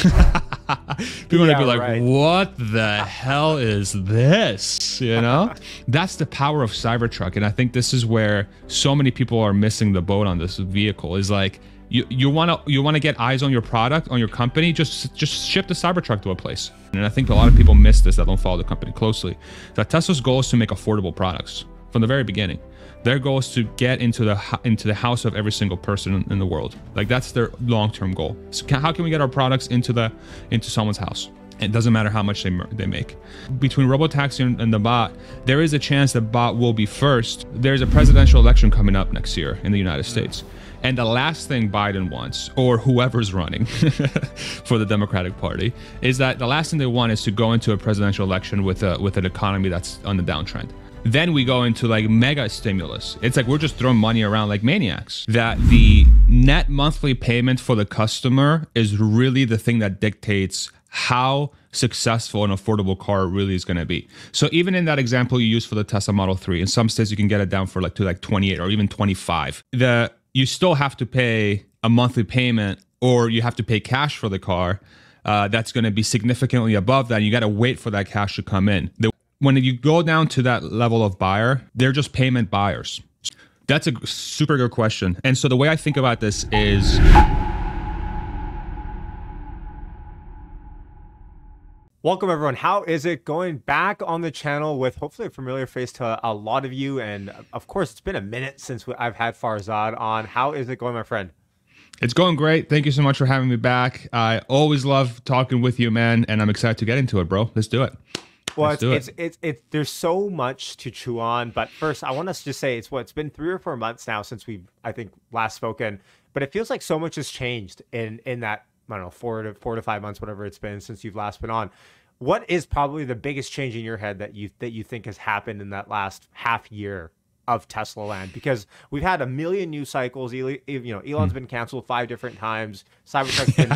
People are gonna be like, what the hell is this? You know? That's the power of Cybertruck. And I think this is where so many people are missing the boat on this vehicle, is like, you wanna get eyes on your product, on your company, just ship the Cybertruck to a place. And I think a lot of people miss this that don't follow the company closely. That Tesla's goal is to make affordable products from the very beginning. Their goal is to get into the house of every single person in the world. Like, that's their long-term goal. So how can we get our products into someone's house? It doesn't matter how much they make. Between Robotaxi and the bot, there is a chance the bot will be first. There's a presidential election coming up next year in the United States. And the last thing Biden wants, or whoever's running for the Democratic Party, is that the last thing they want is to go into a presidential election with an economy that's on the downtrend. Then we go into like mega stimulus. It's like we're just throwing money around like maniacs. That the net monthly payment for the customer is really the thing that dictates how successful an affordable car really is going to be. So even in that example you use for the Tesla Model 3, in some states you can get it down for like 28 or even 25. You still have to pay a monthly payment, or you have to pay cash for the car. That's going to be significantly above that. And you got to wait for that cash to come in. When you go down to that level of buyer, they're just payment buyers. That's a super good question. And so the way I think about this is, welcome everyone. How is it going? Back on the channel with hopefully a familiar face to a lot of you. And of course, it's been a minute since I've had Farzad on. How is it going, my friend? It's going great. Thank you so much for having me back. I always love talking with you, man. And I'm excited to get into it, bro. Let's do it. Well, there's so much to chew on. But first, I want us to just say it's been 3 or 4 months now since we've, I think, last spoken. But it feels like so much has changed in that, I don't know, 4 to 5 months, whatever it's been since you've last been on. What is probably the biggest change in your head that you think has happened in that last half year of Tesla land? Because we've had a million news cycles. Elon's been canceled 5 different times. Cybertruck's been,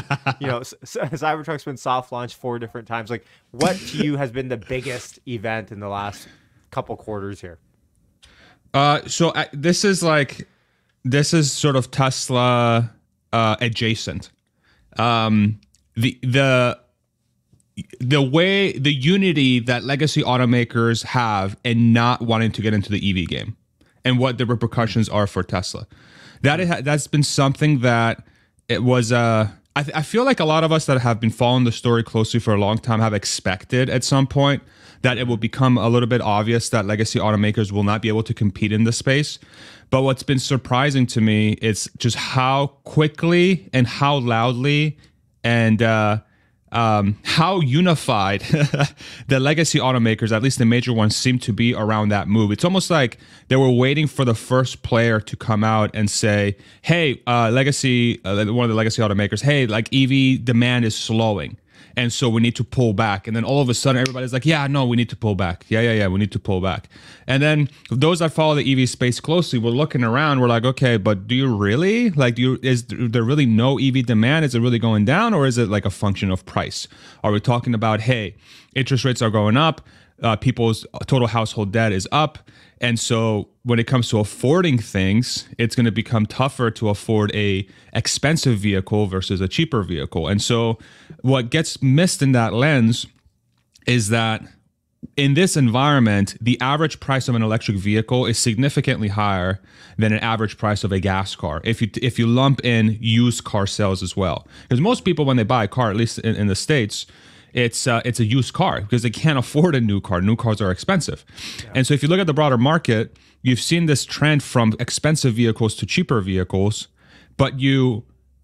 Cybertruck's been soft launched 4 different times. Like, what to you has been the biggest event in the last couple quarters here? This is sort of Tesla adjacent. The unity that legacy automakers have in not wanting to get into the EV game, and what the repercussions are for Tesla. That's been something that it was. I feel like a lot of us that have been following the story closely for a long time have expected at some point that it will become a little bit obvious that legacy automakers will not be able to compete in this space. But what's been surprising to me is just how quickly and how loudly and how unified the legacy automakers, at least the major ones, seem to be around that move. It's almost like they were waiting for the first player to come out and say, hey, one of the legacy automakers, hey, like EV demand is slowing, and so we need to pull back. And then all of a sudden, everybody's like, yeah, no, we need to pull back. Yeah, we need to pull back. And then those that follow the EV space closely, we're looking around, we're like, okay, but do you really? Like, is there really no EV demand? Is it really going down? Or is it like a function of price? Are we talking about, hey, interest rates are going up, people's total household debt is up, and so when it comes to affording things, it's going to become tougher to afford a expensive vehicle versus a cheaper vehicle. And so what gets missed in that lens is that in this environment, the average price of an electric vehicle is significantly higher than an average price of a gas car, if you lump in used car sales as well. Because most people, when they buy a car, at least in the States, it's a used car because they can't afford a new car. New cars are expensive. Yeah. And so if you look at the broader market, you've seen this trend from expensive vehicles to cheaper vehicles, but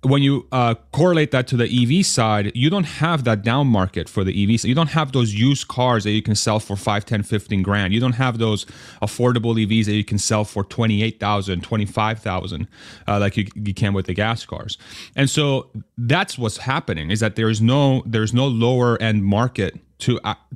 when you correlate that to the EV side, you don't have that down market for the EV. So you don't have those used cars that you can sell for 5, 10, 15 grand. You don't have those affordable EVs that you can sell for 28,000, 25,000, like you can with the gas cars. And so that's what's happening, is that there's no lower end market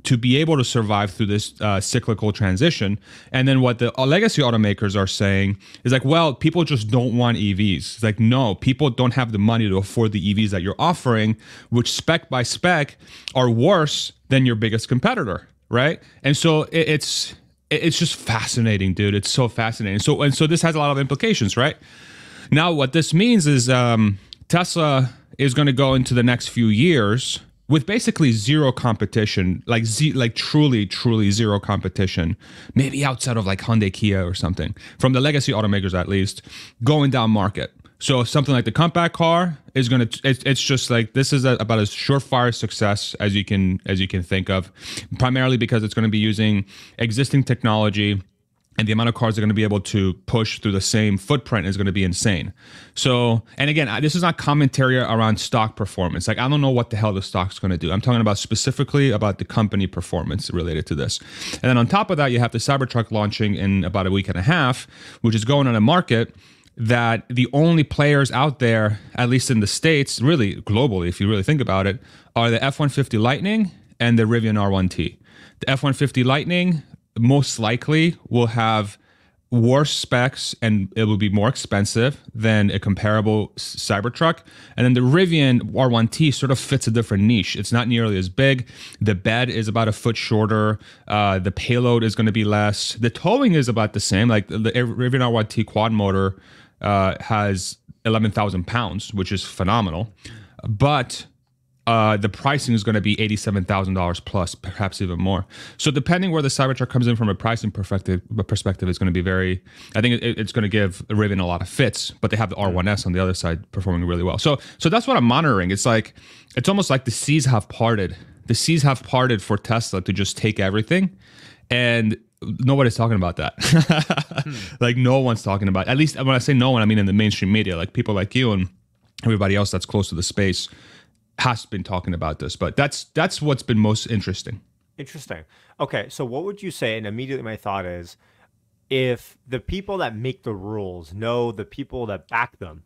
to be able to survive through this cyclical transition. And then what the legacy automakers are saying is like, well, people just don't want EVs. It's like, no, people don't have the money to afford the EVs that you're offering, which spec by spec are worse than your biggest competitor, right? And so it's just fascinating, dude. It's so fascinating. So this has a lot of implications, right? Now, what this means is Tesla is going to go into the next few years with basically zero competition, like truly zero competition, maybe outside of like Hyundai, Kia or something, from the legacy automakers at least, going down market. So something like the compact car is going to, it's just like, this is about as surefire success as you can think of, primarily because it's going to be using existing technology, and the amount of cars they're going to be able to push through the same footprint is going to be insane. So, and again, this is not commentary around stock performance. Like, I don't know what the hell the stock's going to do. I'm talking about specifically about the company performance related to this. And then on top of that, you have the Cybertruck launching in about a week and a half, which is going on a market that the only players out there, at least in the States, really globally, if you really think about it, are the F-150 Lightning and the Rivian R1T. The F-150 Lightning most likely will have worse specs and it will be more expensive than a comparable Cybertruck. And then the Rivian R1T sort of fits a different niche. It's not nearly as big. The bed is about a foot shorter. The payload is going to be less. The towing is about the same. Like the Rivian R1T quad motor has 11,000 pounds, which is phenomenal. But the pricing is going to be $87,000 plus, perhaps even more. So depending where the Cybertruck comes in from a pricing perspective is going to be very, I think it's going to give Rivian a lot of fits, but they have the R1S on the other side performing really well. So that's what I'm monitoring. It's almost like the seas have parted. The seas have parted for Tesla to just take everything, and nobody's talking about that. Like, no one's talking about, at least when I say no one, I mean in the mainstream media, like people like you and everybody else that's close to the space has been talking about this. But that's what's been most interesting. Interesting. Okay, so what would you say, and immediately my thought is, if the people that make the rules know the people that back them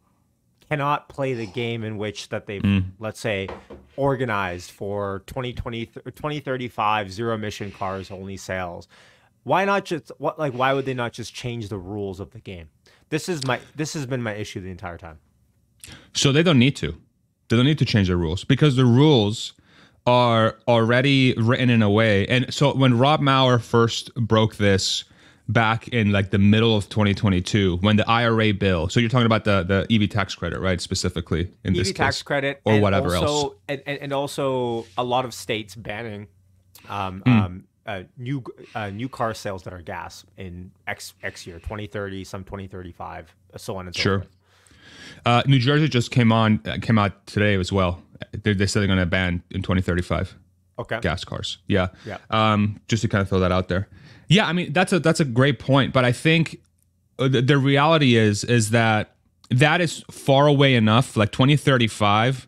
cannot play the game in which that they've, let's say, organized for 2035 zero emission cars only sales, why would they not just change the rules of the game? This has been my issue the entire time. So they don't need to. They don't need to change the rules because the rules are already written in a way. And so when Rob Maurer first broke this back in like the middle of 2022, when the IRA bill, so you're talking about the EV tax credit, right? Specifically in this case. EV tax credit or whatever else. And also a lot of states banning new car sales that are gas in X year, 2030, some 2035, so on and so forth. New Jersey just came out today as well. They said they're going to ban in 2035. Okay. Gas cars. Yeah. Just to kind of throw that out there. Yeah, I mean that's a great point, but I think the reality is that is far away enough. Like 2035,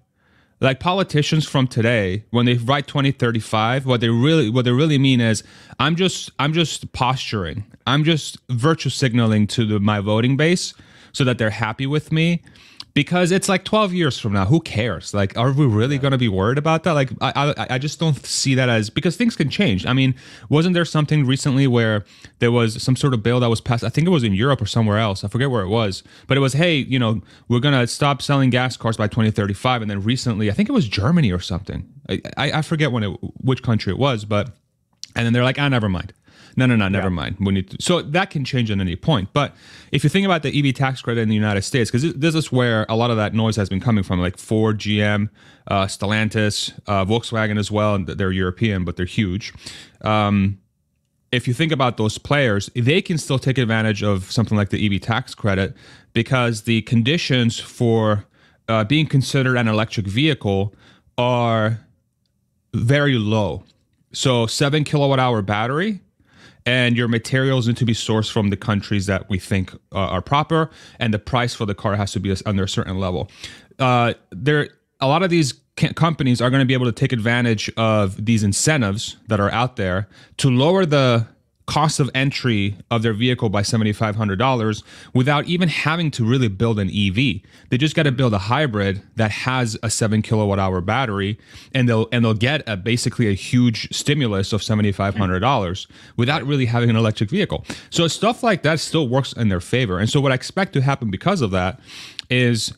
like politicians from today, when they write 2035, what they really mean is I'm just posturing. I'm just virtue signaling to my voting base so that they're happy with me, because it's like 12 years from now. Who cares? Like, are we really going to be worried about that? Like, I just don't see that as, because things can change. I mean, wasn't there something recently where there was some sort of bill that was passed? I think it was in Europe or somewhere else. I forget where it was, but it was, hey, we're going to stop selling gas cars by 2035. And then recently, I think it was Germany or something. I forget which country it was, and then they're like, never mind. No, never mind. We need to, so that can change at any point. But if you think about the EV tax credit in the United States, because this is where a lot of that noise has been coming from, like Ford, GM, Stellantis, Volkswagen as well, and they're European, but they're huge. If you think about those players, they can still take advantage of something like the EV tax credit because the conditions for being considered an electric vehicle are very low. So 7 kilowatt hour battery, and your materials need to be sourced from the countries that we think are proper, and the price for the car has to be under a certain level. A lot of these companies are going to be able to take advantage of these incentives that are out there to lower the cost of entry of their vehicle by $7,500 without even having to really build an EV. They just got to build a hybrid that has a 7 kilowatt hour battery, and they'll get basically a huge stimulus of $7,500 without really having an electric vehicle. So stuff like that still works in their favor. And so what I expect to happen because of that is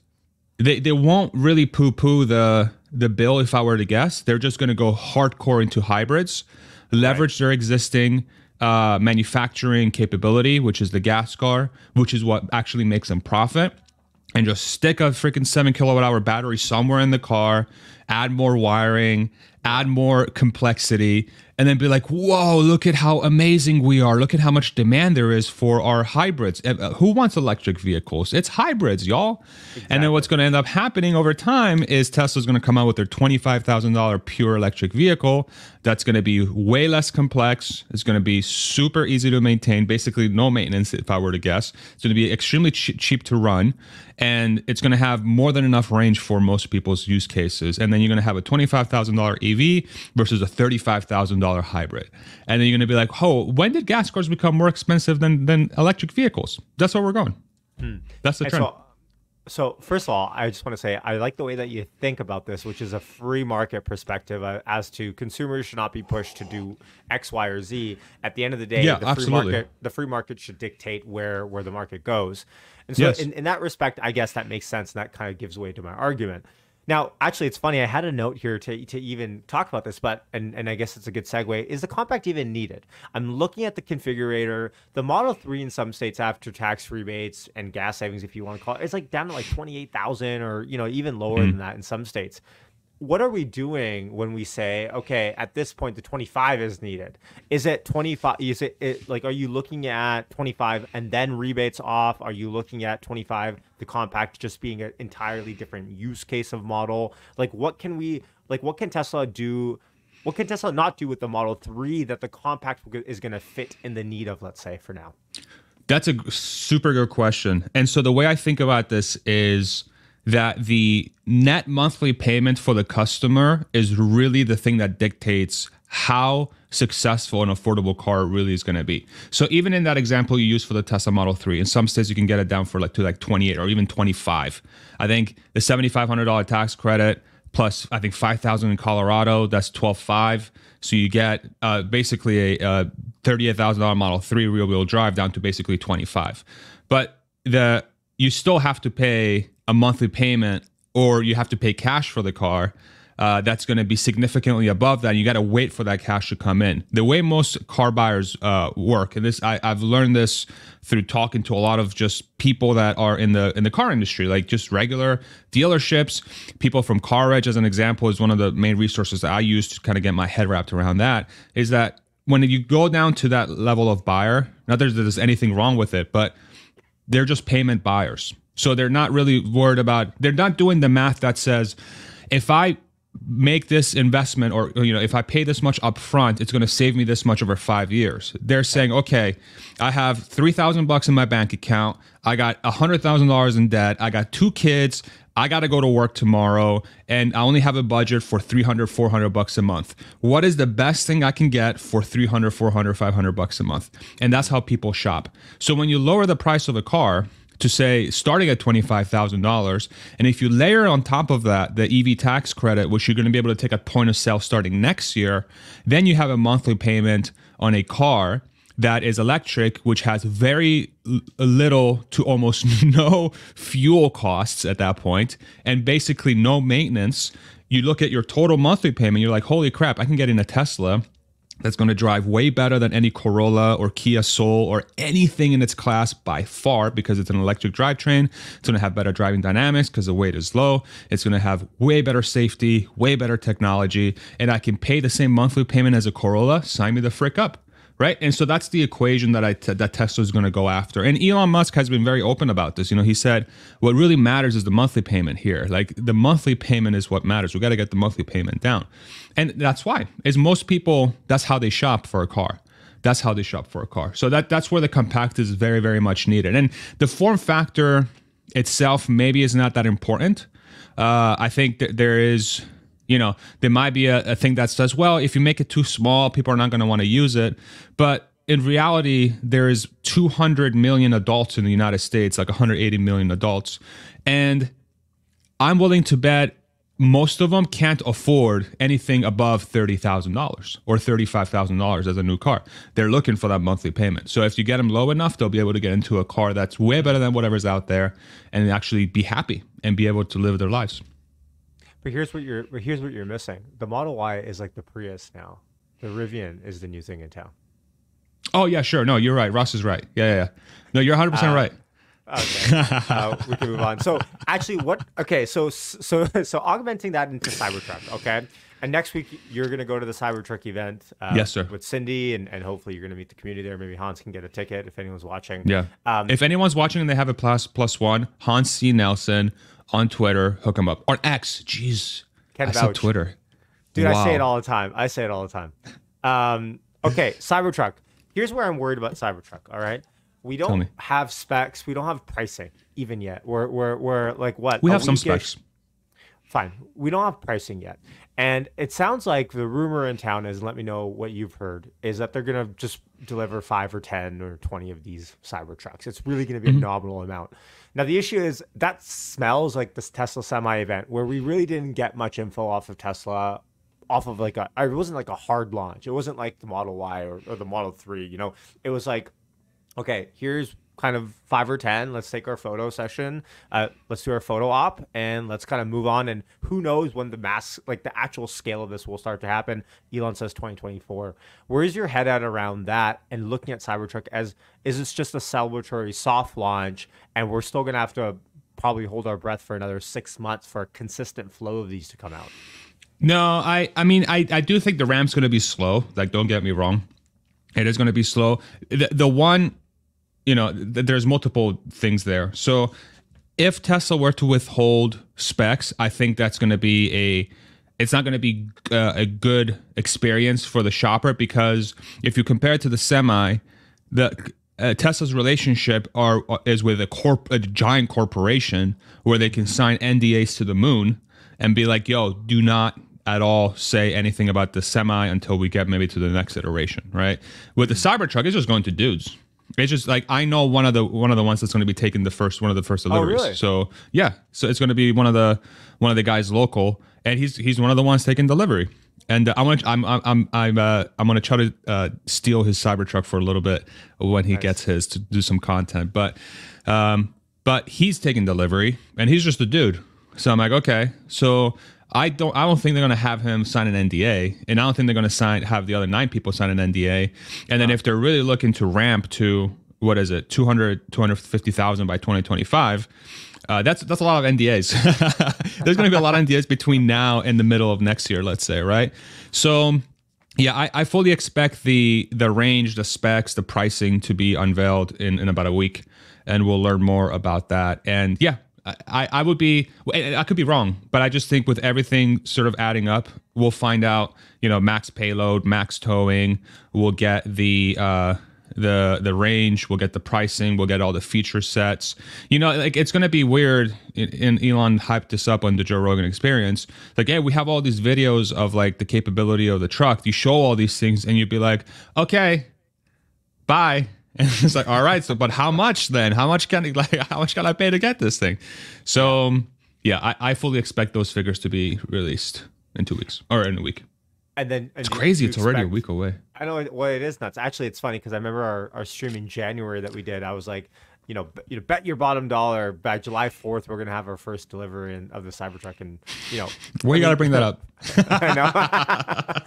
they won't really poo-poo the bill. If I were to guess, they're just going to go hardcore into hybrids, leverage their existing manufacturing capability, which is the gas car, which is what actually makes them profit. and just stick a freaking 7 kWh battery somewhere in the car, add more wiring, add more complexity, and then be like, whoa, look at how amazing we are. Look at how much demand there is for our hybrids. Who wants electric vehicles? It's hybrids, y'all. Exactly. And then what's going to end up happening over time is Tesla's going to come out with their $25,000 pure electric vehicle that's going to be way less complex. It's going to be super easy to maintain, basically no maintenance, if I were to guess. It's going to be extremely cheap to run, and it's going to have more than enough range for most people's use cases. And then you're going to have a $25,000 EV versus a $35,000 hybrid. And then you're going to be like, oh, when did gas cars become more expensive than electric vehicles? That's where we're going. That's the trend. So first of all, I just want to say I like the way that you think about this, which is a free market perspective as to consumers should not be pushed to do X, Y, or Z. At the end of the day, the free market should dictate where the market goes. And so yes. in that respect, I guess that makes sense, and that kind of gives way to my argument. Now, actually, it's funny. I had a note here to even talk about this, but and I guess it's a good segue. Is the compact even needed? I'm looking at the configurator. The Model 3 in some states after tax rebates and gas savings, if you want to call it, it's like down to like 28,000 or even lower than that in some states. What are we doing when we say, okay, at this point, the 25 is needed? Is it 25? Is it like, are you looking at 25 and then rebates off? Are you looking at 25, the compact just being an entirely different use case of model? Like, what can Tesla do? What can Tesla not do with the Model 3 that the compact is going to fit in the need of, let's say, for now? That's a super good question. And so the way I think about this is that the net monthly payment for the customer is really the thing that dictates how successful an affordable car really is going to be. So even in that example you used for the Tesla Model 3, in some states you can get it down for to 28 or even 25. I think the $7,500 tax credit plus I think $5,000 in Colorado, that's $12,500. So you get basically a $38,000 Model 3 rear-wheel drive down to basically $25,000. But you still have to pay a monthly payment, or you have to pay cash for the car. That's going to be significantly above that. You got to wait for that cash to come in. The way most car buyers work, and this I've learned this through talking to a lot of just people that are in the car industry, like just regular dealerships. People from CarEdge, as an example, is one of the main resources that I use to kind of get my head wrapped around that. Is that when you go down to that level of buyer, not that there's anything wrong with it, but they're just payment buyers. So they're not really worried about, they're not doing the math that says, if I make this investment or if I pay this much upfront, it's going to save me this much over 5 years. They're saying, okay, I have $3,000 in my bank account. I got $100,000 in debt. I got 2 kids. I got to go to work tomorrow, and I only have a budget for $300, $400 a month. What is the best thing I can get for $300, $400, $500 a month? And that's how people shop. So when you lower the price of a car to say starting at $25,000, and if you layer on top of that the EV tax credit, which you're going to be able to take at point of sale starting next year, then you have a monthly payment on a car that is electric, which has very little to almost no fuel costs at that point, and basically no maintenance. You look at your total monthly payment, you're like, holy crap, I can get in a Tesla that's going to drive way better than any Corolla or Kia Soul or anything in its class by far, because it's an electric drivetrain. It's going to have better driving dynamics because the weight is low. It's going to have way better safety, way better technology, and I can pay the same monthly payment as a Corolla. Sign me the frick up. Right. And so that's the equation that that Tesla is going to go after. And Elon Musk has been very open about this. He said what really matters is the monthly payment here. Like, the monthly payment is what matters. We got to get the monthly payment down. And that's why, is most people, that's how they shop for a car. That's how they shop for a car. So that's where the compact is very, very much needed. And the form factor itself maybe is not that important. I think that there is, there might be a thing that says, well, if you make it too small, people are not going to want to use it. But in reality, there is 200 million adults in the United States, like 180 million adults. And I'm willing to bet most of them can't afford anything above $30,000 or $35,000 as a new car. They're looking for that monthly payment. So if you get them low enough, they'll be able to get into a car that's way better than whatever's out there and actually be happy and be able to live their lives. But here's what you're missing. The Model Y is like the Prius now. The Rivian is the new thing in town. Oh yeah, sure. No, you're right. Ross is right. Yeah. No, you're 100% right. Okay, we can move on. So actually, what? Okay, so augmenting that into Cybertruck. Okay, and next week you're gonna go to the Cybertruck event. Yes, sir. With Cindy, and hopefully you're gonna meet the community there. Maybe Hans can get a ticket if anyone's watching. Yeah. If anyone's watching and they have a plus one, Hans C. Nelson on Twitter, hook him up. Or X. Jeez. Can I vouch. said Twitter. Dude, Wow. I say it all the time. Okay, Cybertruck. Here's where I'm worried about Cybertruck. All right, we don't have specs. We don't have pricing even yet. We're like what? We have some specs. Fine. We don't have pricing yet. And it sounds like the rumor in town is, let me know what you've heard, is that they're going to just deliver 5 or 10 or 20 of these Cybertrucks. It's really going to be a nominal amount. Now, the issue is that smells like this Tesla Semi event where we really didn't get much info off of Tesla, off of it wasn't like a hard launch. It wasn't like the Model Y or the Model 3, it was like, okay, here's kind of 5 or 10. Let's take our photo session. Let's do our photo op and let's kind of move on. And who knows when the actual scale of this will start to happen. Elon says 2024. Where's your head at around that and looking at Cybertruck is this just a celebratory soft launch and we're still going to have to probably hold our breath for another 6 months for a consistent flow of these to come out? No, I mean, I do think the ramp's going to be slow. Like, don't get me wrong. It is going to be slow. The one, there's multiple things there. So if Tesla were to withhold specs, I think that's going to be it's not going to be a good experience for the shopper, because if you compare it to the Semi, Tesla's relationship is with a giant corporation where they can sign NDAs to the moon and be like, yo, do not at all say anything about the Semi until we get maybe to the next iteration, right? With the Cybertruck, it's just going to dudes. It's just like, I know one of the ones that's going to be taking one of the first deliveries. Oh, really? So yeah, so it's going to be one of the guys local, and he's one of the ones taking delivery. And I'm gonna try to steal his Cybertruck for a little bit when he gets his, to do some content. But he's taking delivery, and he's just a dude. So I'm like, okay, so I don't think they're gonna have him sign an NDA, and I don't think they're gonna have the other 9 people sign an NDA. And then if they're really looking to ramp to, what is it, 250,000 by 2025, that's a lot of NDAs. There's gonna be a lot of NDAs between now and the middle of next year, let's say, right? So yeah, I fully expect the range, the specs, the pricing to be unveiled in about a week, and we'll learn more about that. And yeah, I could be wrong, but I just think with everything sort of adding up, we'll find out, max payload, max towing, we'll get the range, we'll get the pricing, we'll get all the feature sets. Like, it's going to be weird. And Elon hyped this up on the Joe Rogan Experience. Like, hey, we have all these videos of like the capability of the truck. You show all these things and you'd be like, okay, bye. And it's like, all right, so but how much then? How much can I pay to get this thing? So yeah, I fully expect those figures to be released in 2 weeks or in a week. And then it's crazy. It's already a week away. I know. Well, it is nuts. Actually, it's funny because I remember our stream in January that we did. I was like, bet your bottom dollar by July 4th we're gonna have our first delivery of the Cybertruck, and Well, you got to bring that up. I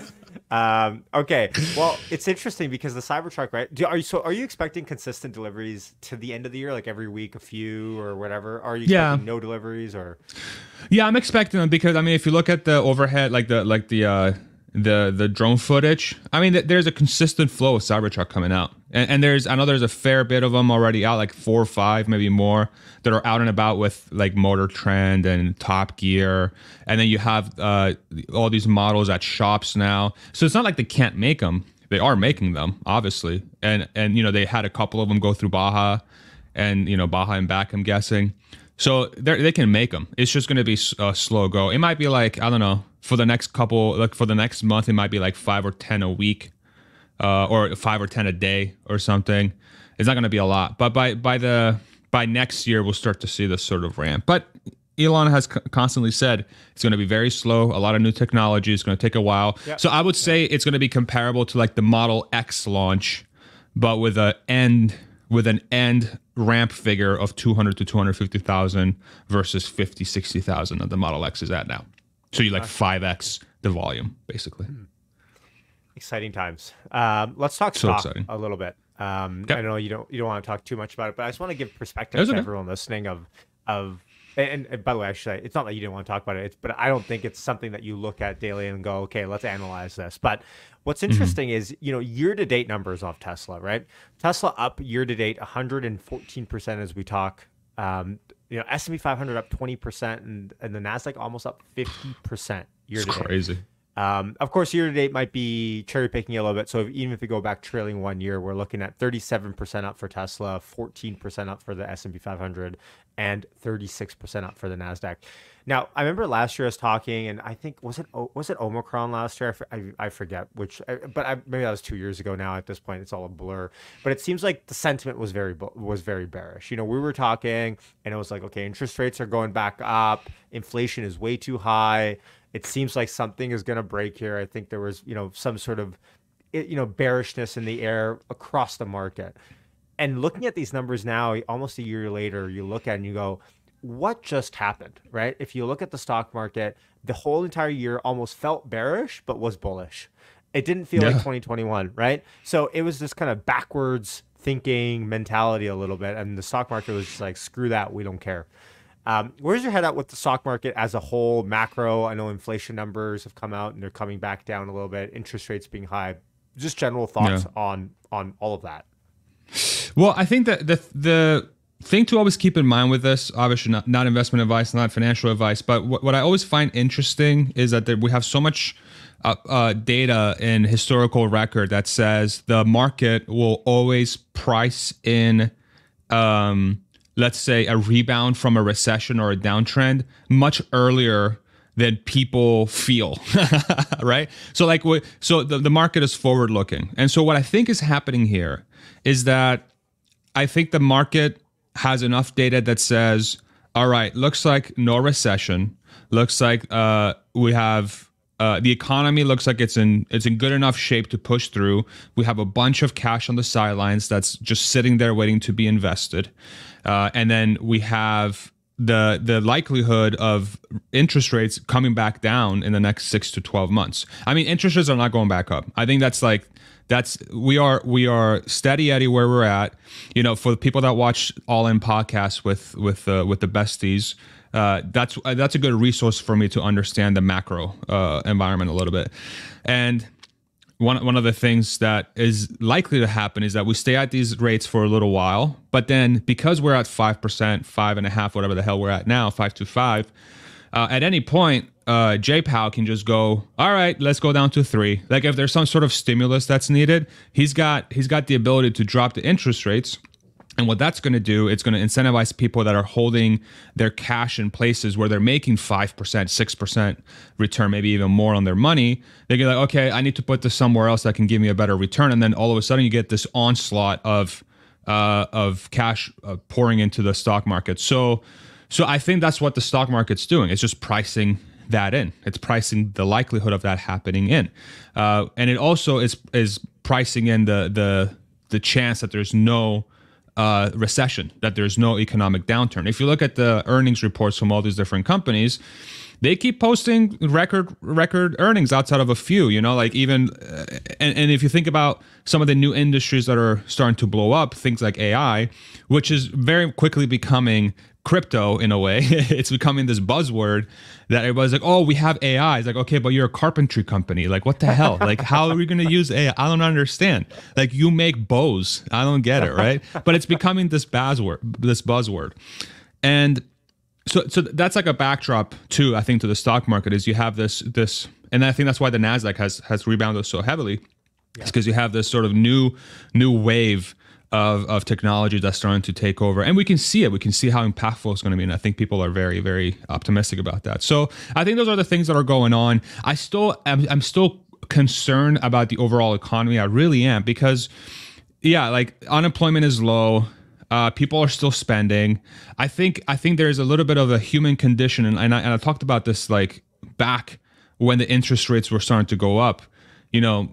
know. Okay. Well, it's interesting because the Cybertruck, right? Are you expecting consistent deliveries to the end of the year, like every week, a few or whatever? Or are you expecting no deliveries or? Yeah, I'm expecting them because if you look at the overhead, the drone footage, there's a consistent flow of Cybertruck coming out, and I know there's a fair bit of them already out, like 4 or 5, maybe more, that are out and about with like Motor Trend and Top Gear, and then you have all these models at shops now. So it's not like they can't make them; they are making them, obviously, and they had a couple of them go through Baja, and Baja and back, I'm guessing. So they can make them. It's just going to be a slow go. It might be like, I don't know, for the next for the next month, it might be like 5 or 10 a week, or 5 or 10 a day or something. It's not going to be a lot, but by next year we'll start to see this sort of ramp. But Elon has constantly said it's going to be very slow. A lot of new technology. It's going to take a while. Yep. So I would say it's going to be comparable to like the Model X launch, but with an end ramp figure of 200 to 250,000 versus 50, 60,000 that the Model X is at now. So you 5x the volume, basically. Exciting times. Let's talk stock a little bit. I know you don't want to talk too much about it, but I just want to give perspective That's to okay. everyone listening of and by the way, I should say it's not that you didn't want to talk about it. But I don't think it's something that you look at daily and go, okay, let's analyze this. But what's interesting is year to date numbers off Tesla, right? Tesla up year to date 114% as we talk. S&P 500 up 20% and the Nasdaq almost up 50% year to date. It's crazy. Of course, year to date might be cherry picking a little bit. So even if we go back trailing 1 year, we're looking at 37% up for Tesla, 14% up for the S&P 500, and 36% up for the Nasdaq. Now, I remember last year I was talking, and I think was it Omicron last year? I forget which, maybe that was 2 years ago now. At this point, it's all a blur. But it seems like the sentiment was very bearish. We were talking, and it was like, okay, interest rates are going back up, inflation is way too high. It seems like something is going to break here. I think there was, some sort of, bearishness in the air across the market. And looking at these numbers now, almost a year later, you look at it and you go, what just happened, right? If you look at the stock market, the whole entire year almost felt bearish, but was bullish. It didn't feel like 2021, right? So it was this kind of backwards thinking mentality a little bit. And the stock market was just like, screw that, we don't care. Where's your head at with the stock market as a whole, macro? I know inflation numbers have come out and they're coming back down a little bit. Interest rates being high. Just general thoughts on all of that. Well, I think that the thing to always keep in mind with this, obviously not investment advice, not financial advice, but what I always find interesting is that we have so much data and historical record that says the market will always price in let's say a rebound from a recession or a downtrend much earlier than people feel, right? So the market is forward looking. And so what I think is happening here is that I think the market has enough data that says, all right, looks like no recession, looks like we have the economy looks like it's in good enough shape to push through. We have a bunch of cash on the sidelines that's just sitting there waiting to be invested. And then we have the likelihood of interest rates coming back down in the next 6 to 12 months. I mean, interest rates are not going back up. I think we are steady Eddie where we're at. For the people that watch All In podcasts with the besties, that's a good resource for me to understand the macro environment a little bit. And one of the things that is likely to happen is that we stay at these rates for a little while, but then because we're at 5%, 5.5%, whatever the hell we're at now, 5.25, at any point, J Powell can just go, all right, let's go down to 3. Like if there's some sort of stimulus that's needed, he's got the ability to drop the interest rates. And what that's going to do, it's going to incentivize people that are holding their cash in places where they're making 5%, 6% return, maybe even more on their money. They get like, okay, I need to put this somewhere else that can give me a better return. And then all of a sudden you get this onslaught of cash pouring into the stock market. So I think that's what the stock market's doing. It's just pricing that in. It's pricing the likelihood of that happening in. And it also is pricing in the chance that there's no recession, that there's no economic downturn. If you look at the earnings reports from all these different companies, they keep posting record earnings outside of a few, like even, and if you think about some of the new industries that are starting to blow up, things like AI, which is very quickly becoming crypto in a way. It's becoming this buzzword that everybody's like, oh, we have AI. It's like, okay, but you're a carpentry company. Like, what the hell? Like, how are we going to use AI? I don't understand. Like, you make bows. I don't get it, right? But it's becoming this buzzword. And so that's like a backdrop too, I think, to the stock market is you have this, and I think that's why the Nasdaq has rebounded so heavily. Yeah. It's because you have this sort of new wave of technology that's starting to take over, and we can see it. We can see how impactful it's going to be, and I think people are very, very optimistic about that. So I think those are the things that are going on. I'm still concerned about the overall economy. I really am, because like unemployment is low. People are still spending. I think there's a little bit of a human condition, and I talked about this like back when the interest rates were starting to go up.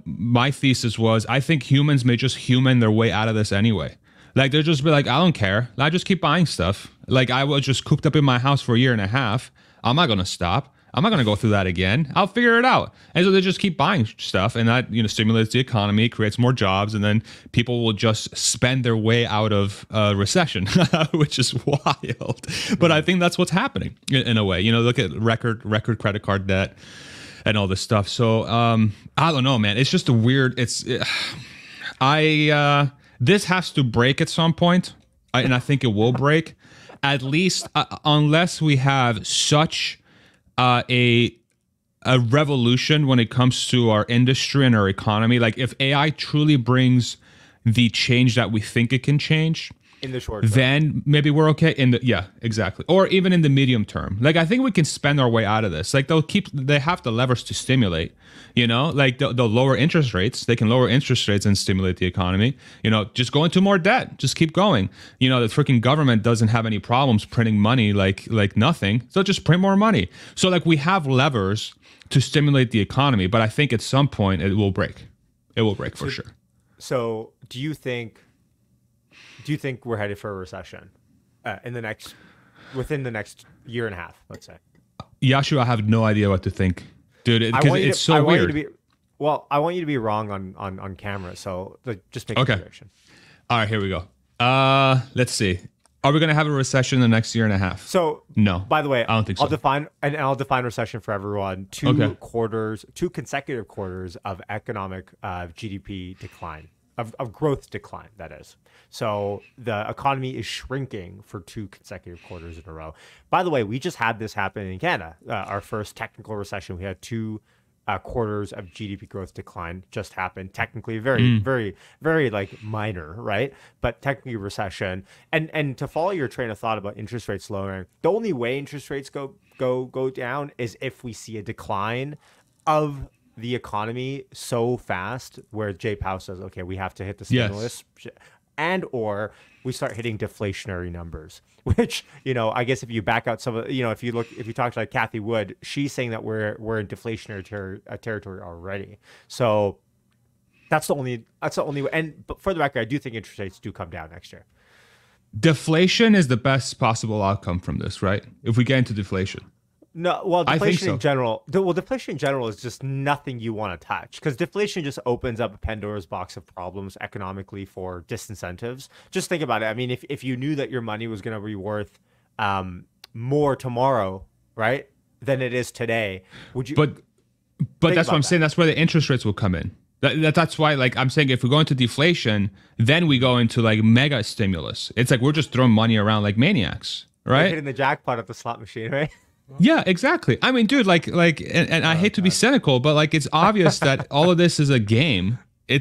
My thesis was I think humans may just human their way out of this anyway. Like they'll just be like, I don't care. I just keep buying stuff. Like I was just cooped up in my house for a year and a half. I'm not going to stop. I'm not going to go through that again. I'll figure it out. And so they just keep buying stuff, and that stimulates the economy, creates more jobs, and then people will just spend their way out of recession, which is wild. But I think that's what's happening in a way. Look at record credit card debt and all this stuff. So I don't know, man. It's just a weird. This has to break at some point, and I think it will break. At least unless we have such a revolution when it comes to our industry and our economy. Like if AI truly brings the change that we think it can change in the short term, then maybe we're okay yeah, exactly. Or even in the medium term. Like I think we can spend our way out of this. Like they have the levers to stimulate, like they'll lower interest rates. They can lower interest rates and stimulate the economy. Just go into more debt. Just keep going. The freaking government doesn't have any problems printing money like nothing. So just print more money. So like we have levers to stimulate the economy, but I think at some point it will break. It will break for sure. So do you think we're headed for a recession within the next year and a half, let's say? Yashu, I have no idea what to think, dude. It's so weird. I want you to be wrong on camera. So just make a prediction. All right, here we go. Let's see. Are we going to have a recession in the next year and a half? So no. By the way, I don't think so. I'll define recession for everyone. Two consecutive quarters of economic GDP decline. Of growth decline, that is. So the economy is shrinking for 2 consecutive quarters in a row. By the way, we just had this happen in Canada. Our first technical recession, we had 2 quarters of GDP growth decline just happened. Technically, very, very, very like minor, right? But technically recession. And to follow your train of thought about interest rates lowering, the only way interest rates go down is if we see a decline of the economy so fast where Jay Powell says, okay, we have to hit the stimulus, and or we start hitting deflationary numbers, which, I guess if you back out some of, if you talk to like Kathy Wood, she's saying that we're in deflationary territory already. So that's the only way. But for the record, I do think interest rates do come down next year. Deflation is the best possible outcome from this, right? If we get into deflation. No, well, deflation in general. Deflation in general is just nothing you want to touch, because deflation just opens up a Pandora's box of problems economically for disincentives. Just think about it. I mean, if you knew that your money was going to be worth more tomorrow, right, than it is today, would you? But that's what I'm saying. That's where the interest rates will come in. That's why, like, I'm saying if we go into deflation, then we go into like mega stimulus. It's like we're just throwing money around like maniacs, right? You're hitting the jackpot at the slot machine, right? Yeah, exactly. I mean, dude, and I hate to be cynical, but like it's obvious that all of this is a game.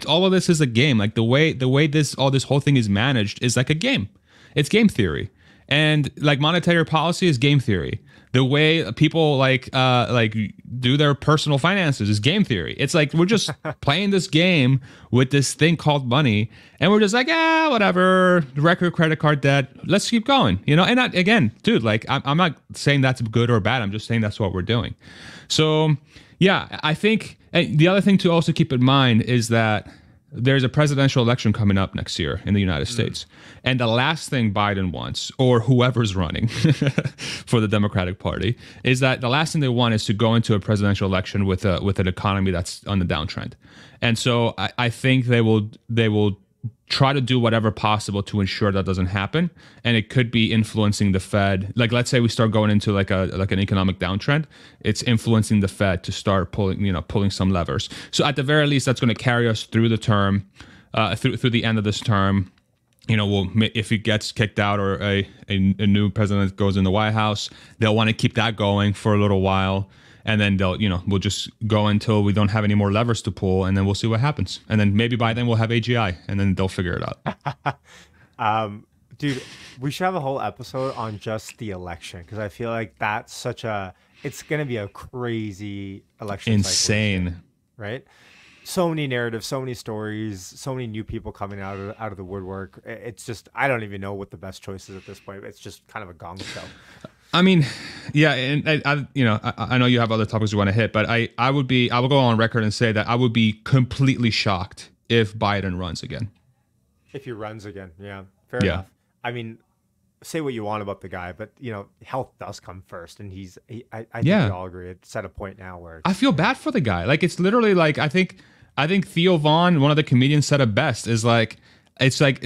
All of this is a game. Like the way this whole thing is managed is like a game. It's game theory. And like monetary policy is game theory. The way people like do their personal finances is game theory. It's like we're just playing this game with this thing called money, and we're just like, whatever. Record credit card debt. Let's keep going, And again, dude, like I'm not saying that's good or bad. I'm just saying that's what we're doing. So yeah, I think the other thing to also keep in mind is that there's a presidential election coming up next year in the United States. And the last thing Biden wants, or whoever's running for the Democratic Party, is that the last thing they want is to go into a presidential election with an economy that's on the downtrend. And so I think they will try to do whatever possible to ensure that doesn't happen. And it could be influencing the Fed. Like, let's say we start going into like an economic downtrend. It's influencing the Fed to start pulling some levers. So at the very least, that's going to carry us through the term, through the end of this term. If he gets kicked out or a new president goes in the White House, they'll want to keep that going for a little while. And then we'll just go until we don't have any more levers to pull, and then we'll see what happens. And then maybe by then we'll have AGI, and then they'll figure it out. Dude, we should have a whole episode on just the election, because I feel like that's it's going to be a crazy election. Insane. Cycle, right? So many narratives, so many stories, so many new people coming out of the woodwork. It's just, I don't even know what the best choice is at this point. It's just kind of a gong show. I mean, yeah, and I know you have other topics you want to hit, but I will go on record and say that I would be completely shocked if Biden runs again. If he runs again, yeah, fair enough. I mean, say what you want about the guy, but health does come first, and I think Yeah. we all agree. It's at a point now where I feel bad for the guy. Like, it's literally like, I think Theo Vaughn, one of the comedians, said it best. Is like, it's like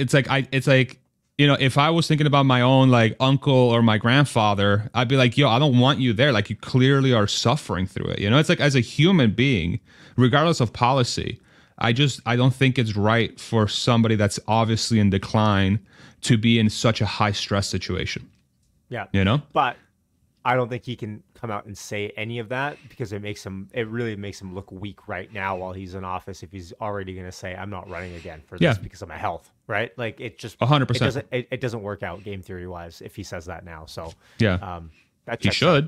if I was thinking about my own like uncle or my grandfather, I'd be like, yo, I don't want you there. Like, you clearly are suffering through it. It's like, as a human being, regardless of policy, I don't think it's right for somebody that's obviously in decline to be in such a high stress situation. Yeah. But I don't think he can come out and say any of that, because it really makes him look weak right now while he's in office, if he's already going to say, I'm not running again for this because of my health, right? Like, it just 100%. It doesn't work out game theory wise if he says that now. So he should.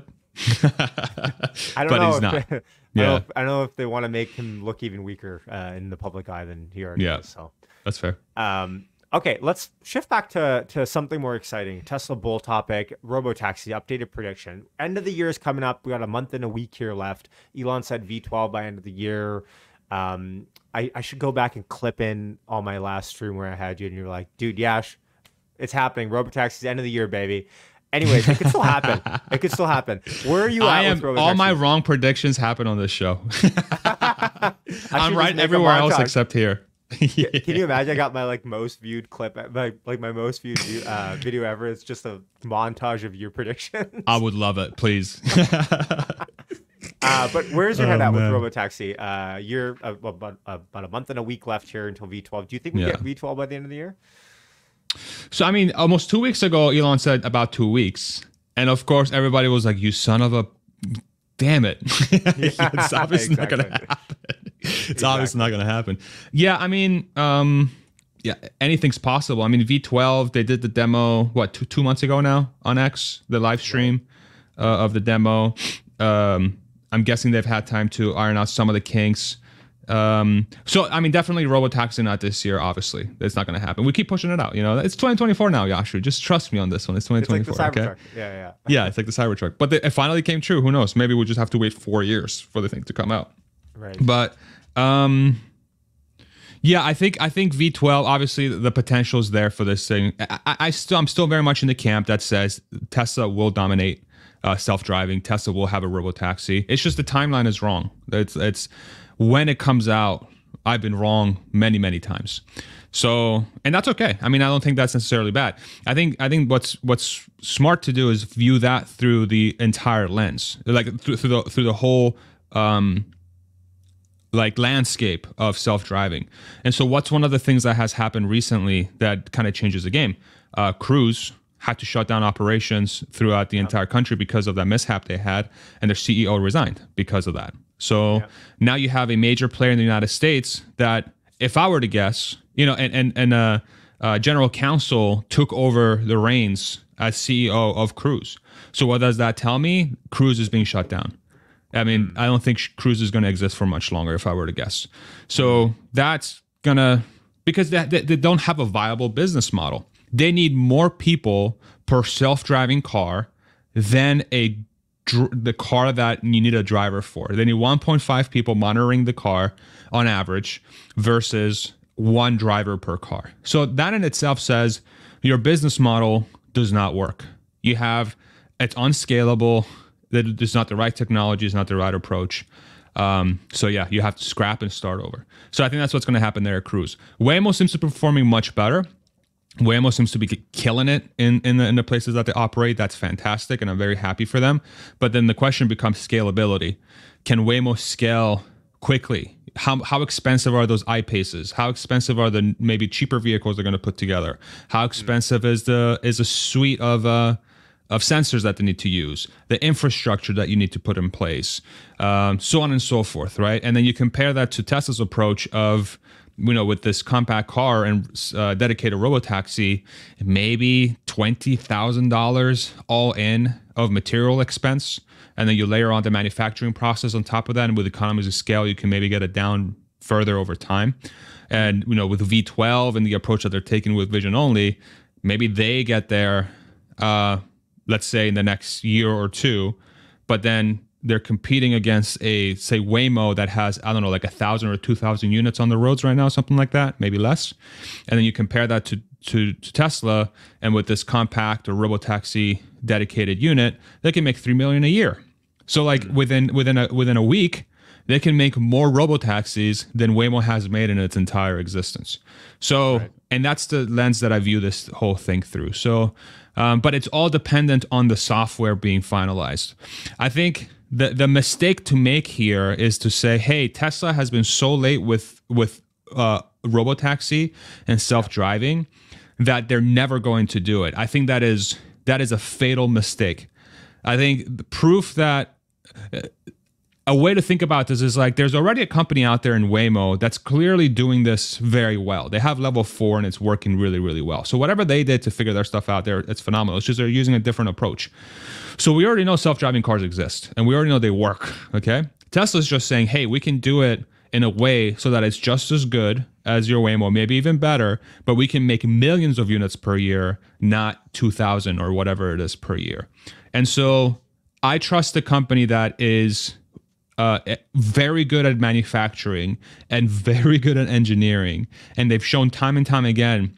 I don't but know. He's not. I don't know if they want to make him look even weaker in the public eye than he already is. So that's fair. Okay, let's shift back to something more exciting. Tesla bull topic, Robotaxi, updated prediction. End of the year is coming up. We got a month and a week here left. Elon said V12 by end of the year. I should go back and clip in all my last stream where I had you, and you're like, dude, Yash, it's happening. Robotaxi's end of the year, baby. Anyways, it could still happen. It could still happen. Where are you at with Robotaxi? All my wrong predictions happen on this show. I'm right everywhere else except here. Yeah. Can you imagine? I got my most viewed clip, my most viewed video ever. It's just a montage of your predictions. I would love it, please. But where's your head at with Robotaxi? You're about a month and a week left here until V12. Do you think we get V12 by the end of the year? So, I mean, almost 2 weeks ago, Elon said about 2 weeks. And of course, everybody was like, you son of a... Damn it. It's obviously not going to happen. It's obviously not going to happen. Yeah, I mean, anything's possible. I mean, V12, they did the demo, two months ago now on X, the live stream of the demo. I'm guessing they've had time to iron out some of the kinks. So, I mean, definitely Robotaxi not this year, obviously. It's not going to happen. We keep pushing it out, It's 2024 now, Yashu. Just trust me on this one. It's 2024, it's like the Cybertruck. Okay? Yeah. Yeah, it's like the Cybertruck. But it finally came true. Who knows? Maybe we'll just have to wait 4 years for the thing to come out. Right. But, I think V12, obviously the potential is there for this thing. I'm still very much in the camp that says Tesla will dominate self-driving. Tesla will have a Robotaxi. It's just the timeline is wrong. It's when it comes out, I've been wrong many, many times. So, and that's okay. I mean, I don't think that's necessarily bad. I think what's smart to do is view that through the entire lens, like through the whole landscape of self-driving. And so what's one of the things that has happened recently that kind of changes the game? Cruise had to shut down operations throughout the entire country because of that mishap they had, and their CEO resigned because of that. So now you have a major player in the United States that, if I were to guess, and general counsel took over the reins as CEO of Cruise. So what does that tell me? Cruise is being shut down. I mean, I don't think Cruise is going to exist for much longer, if I were to guess. So that's going to, because they don't have a viable business model. They need more people per self-driving car than the car that you need a driver for. They need 1.5 people monitoring the car on average versus one driver per car. So that in itself says your business model does not work. It's unscalable. It's not the right technology. It's not the right approach. So yeah, you have to scrap and start over. So I think that's what's going to happen there at Cruise. Waymo seems to be performing much better. Waymo seems to be killing it in the places that they operate. That's fantastic, and I'm very happy for them. But then the question becomes scalability. Can Waymo scale quickly? How expensive are those I-Paces? How expensive are the maybe cheaper vehicles they're going to put together? How expensive is a suite of sensors that they need to use? The infrastructure that you need to put in place, so on and so forth, right? And then you compare that to Tesla's approach of, with this compact car and dedicated Robotaxi, maybe $20,000 all in of material expense. And then you layer on the manufacturing process on top of that. And with economies of scale, you can maybe get it down further over time. And, with V12 and the approach that they're taking with vision only, maybe they get there, let's say in the next year or two, but then they're competing against say Waymo that has, I don't know, like 1,000 or 2,000 units on the roads right now, something like that, maybe less. And then you compare that to Tesla, and with this compact or robotaxi dedicated unit, they can make $3 million a year. So like within a week, they can make more robotaxis than Waymo has made in its entire existence. So, and that's the lens that I view this whole thing through. So, but it's all dependent on the software being finalized. I think the mistake to make here is to say, hey, Tesla has been so late with robotaxi and self-driving that they're never going to do it. I think that is a fatal mistake. I think the proof that a way to think about this is like there's already a company out there in Waymo that's clearly doing this very well. They have level 4 and it's working really, really well. So whatever they did to figure their stuff out there, it's phenomenal. It's just they're using a different approach. So we already know self-driving cars exist and we already know they work, okay? Tesla's just saying, hey, we can do it in a way so that it's just as good as your Waymo, maybe even better, but we can make millions of units per year, not 2,000 or whatever it is per year. And so I trust a company that is very good at manufacturing and very good at engineering. And they've shown time and time again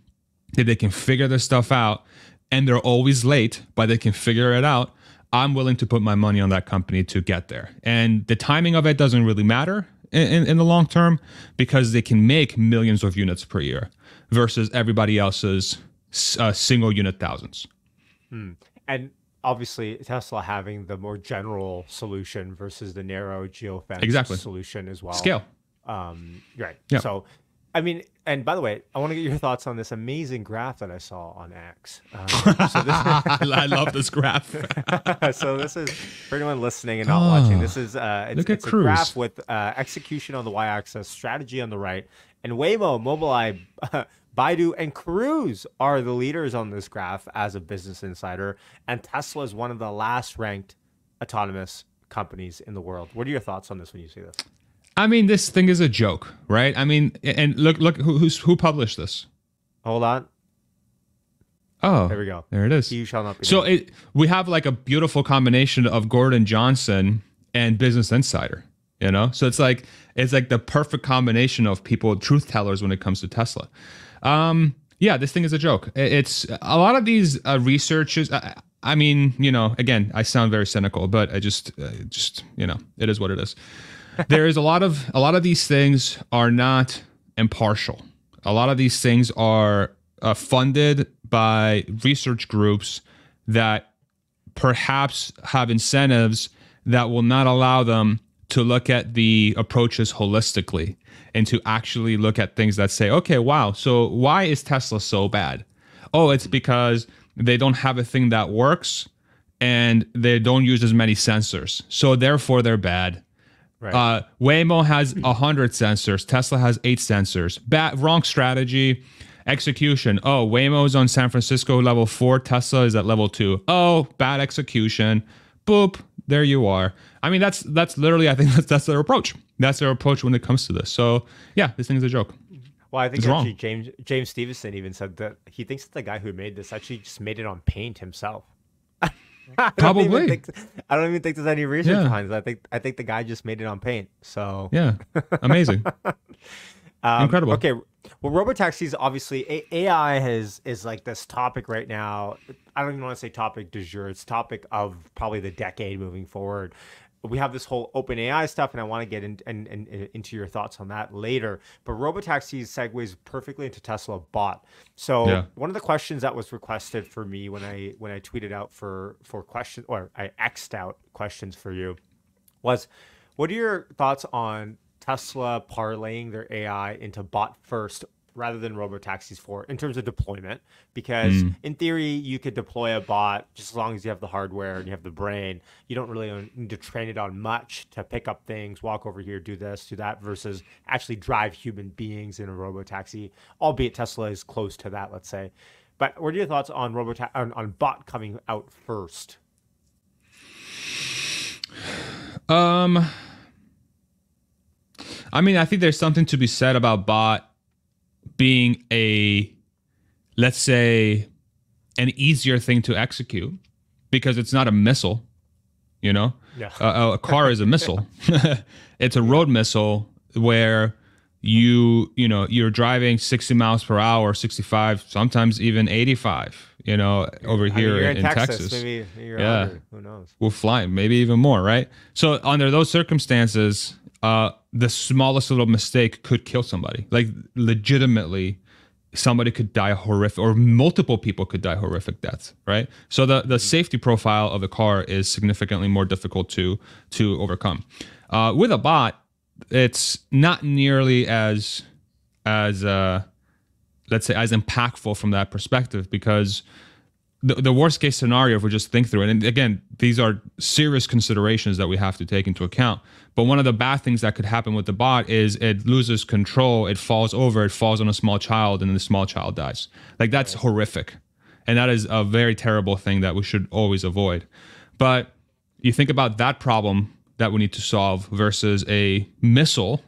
that they can figure this stuff out, and they're always late, but they can figure it out. I'm willing to put my money on that company to get there. And the timing of it doesn't really matter in the long term because they can make millions of units per year versus everybody else's single unit thousands. And obviously, Tesla having the more general solution versus the narrow geofence solution as well. Scale. Right. Yeah. So, I mean, and by the way, I want to get your thoughts on this amazing graph that I saw on X. I love this graph. So this is, for anyone listening and not watching, this is it's a graph with execution on the y-axis, strategy on the right, and Waymo, Mobileye, Baidu, and Cruise are the leaders on this graph as a Business Insider, and Tesla is one of the last ranked autonomous companies in the world. What are your thoughts on this when you see this? I mean, this thing is a joke, right? I mean, and look, who published this? Hold on. Oh, there we go. There it is. You shall not be. So we have like a beautiful combination of Gordon Johnson and Business Insider, you know? So it's like the perfect combination of people, truth tellers when it comes to Tesla. Yeah, this thing is a joke. It's a lot of these researchers. I mean, you know, again, I sound very cynical, but I just, you know, it is what it is. There is a lot of these things are not impartial. A lot of these things are funded by research groups that perhaps have incentives that will not allow them to look at the approaches holistically and to actually look at things that say, okay, wow, so why is Tesla so bad? Oh, it's because they don't have a thing that works and they don't use as many sensors. So therefore they're bad. Right. Waymo has 100 sensors. Tesla has 8 sensors. Wrong strategy. Execution. Oh, Waymo's on San Francisco level 4. Tesla is at level 2. Oh, bad execution. Boop. There you are. I mean, that's literally, I think that's their approach. That's their approach when it comes to this. So yeah, this thing is a joke. Well, I think actually James Stevenson even said that he thinks that the guy who made this actually just made it on Paint himself. Probably. I don't even think there's any research behind it. I think the guy just made it on Paint. So yeah, amazing, incredible. Okay, well, robotaxis obviously AI is like this topic right now. I don't even want to say topic du jour. It's topic of probably the decade moving forward. We have this whole OpenAI stuff, and I want to get into your thoughts on that later. But robotaxis segues perfectly into Tesla Bot. So one of the questions that was requested for me when I tweeted out for questions, or I X'd out questions for you, was, what are your thoughts on Tesla parlaying their AI into bot first rather than robotaxis for in terms of deployment? Because in theory, you could deploy a bot just as long as you have the hardware and you have the brain. You don't really need to train it on much to pick up things, walk over here, do this, do that, versus actually drive human beings in a robotaxi, albeit Tesla is close to that, let's say. But what are your thoughts on on bot coming out first? I mean, I think there's something to be said about bot being let's say, an easier thing to execute because it's not a missile, you know? Yeah. A car is a missile. It's a road missile where you're driving 60 miles per hour, 65, sometimes even 85, over here you're in Texas. Maybe you're 100, who knows? We'll fly, maybe even more, right? So under those circumstances, the smallest little mistake could kill somebody. Like legitimately, somebody could die horrific, or multiple people could die horrific deaths, right? So the safety profile of the car is significantly more difficult to overcome. With a bot, it's not nearly as let's say as impactful from that perspective, because the worst case scenario, if we just think through it, and again, these are serious considerations that we have to take into account. But one of the bad things that could happen with the bot is it loses control, it falls over, it falls on a small child, and then the small child dies. Like that's horrific. And that is a very terrible thing that we should always avoid. But you think about that problem that we need to solve versus a missile.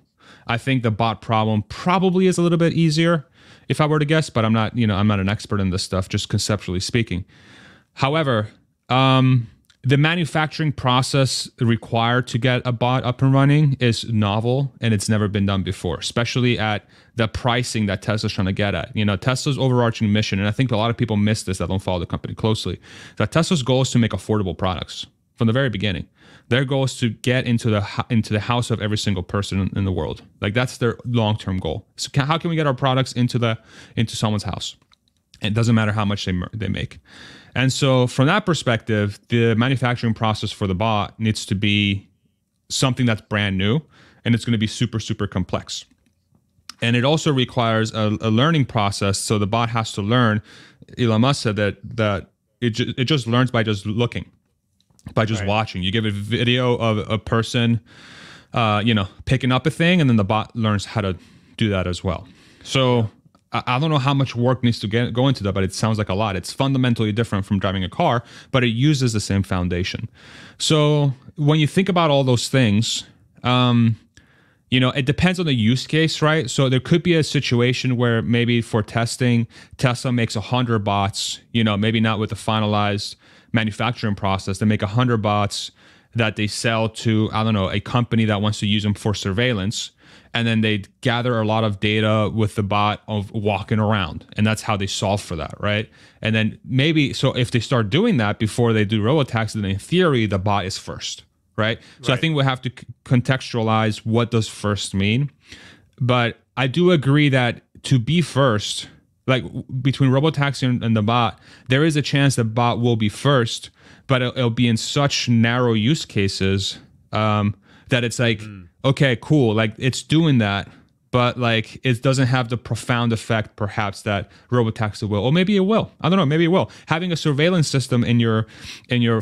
I think the bot problem probably is a little bit easier, if I were to guess, but I'm not an expert in this stuff, just conceptually speaking. However, the manufacturing process required to get a bot up and running is novel, and it's never been done before, especially at the pricing that Tesla's trying to get at. Tesla's overarching mission, and I think a lot of people miss this that don't follow the company closely, that Tesla's goal is to make affordable products from the very beginning. Their goal is to get into the house of every single person in the world. Like that's their long-term goal. So how can we get our products into someone's house? It doesn't matter how much they make. And so from that perspective, the manufacturing process for the bot needs to be something that's brand new, and it's going to be super, super complex. And it also requires a learning process. So the bot has to learn. Elon Musk said that it just learns by just looking. By just watching. You give a video of a person, picking up a thing, and then the bot learns how to do that as well. So I don't know how much work needs to go into that, but it sounds like a lot. It's fundamentally different from driving a car, but it uses the same foundation. So when you think about all those things, it depends on the use case, right? So there could be a situation where maybe for testing, Tesla makes 100 bots, maybe not with the finalized manufacturing process. They make 100 bots that they sell to, I don't know, a company that wants to use them for surveillance. And then they gather a lot of data with the bot of walking around. And that's how they solve for that, right? And then maybe, so if they start doing that before they do Robotaxi, then in theory, the bot is first, right? So I think we have to contextualize what does first mean. But I do agree that to be first, like between Robotaxi and the bot, there is a chance the bot will be first, but it'll be in such narrow use cases that it's like, okay, cool, like it's doing that, but like it doesn't have the profound effect perhaps that Robotaxi will, or maybe it will. I don't know, maybe it will. Having a surveillance system in your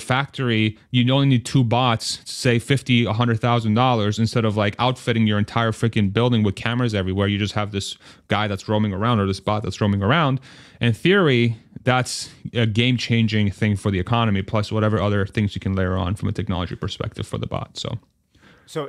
factory, you only need 2 bots, say $50,000, $100,000, instead of like outfitting your entire freaking building with cameras everywhere. You just have this guy that's roaming around, or this bot that's roaming around. In theory, that's a game-changing thing for the economy, plus whatever other things you can layer on from a technology perspective for the bot. So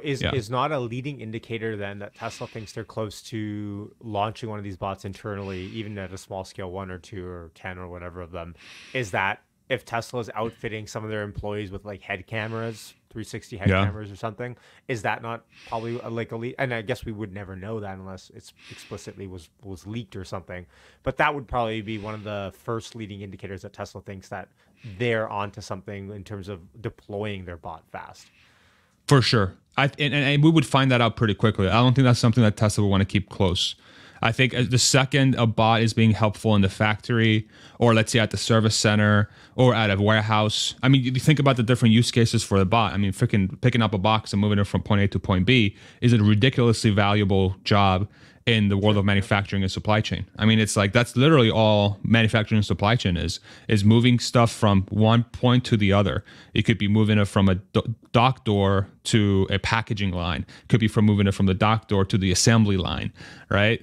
is not a leading indicator then that Tesla thinks they're close to launching one of these bots internally, even at a small scale, 1 or 2 or 10 or whatever of them, is that if Tesla is outfitting some of their employees with like head cameras, 360 head cameras or something, is that not probably like a lead? And I guess we would never know that unless it's explicitly was leaked or something. But that would probably be one of the first leading indicators that Tesla thinks that they're onto something in terms of deploying their bot fast. For sure. And we would find that out pretty quickly. I don't think that's something that Tesla would want to keep close. I think the second a bot is being helpful in the factory, or let's say at the service center, or at a warehouse. I mean, you think about the different use cases for the bot. I mean, freaking picking up a box and moving it from point A to point B is a ridiculously valuable job in the world of manufacturing and supply chain. I mean, it's like that's literally all manufacturing and supply chain is moving stuff from one point to the other. It could be moving it from a dock door to a packaging line. It could be from moving it from the dock door to the assembly line, right?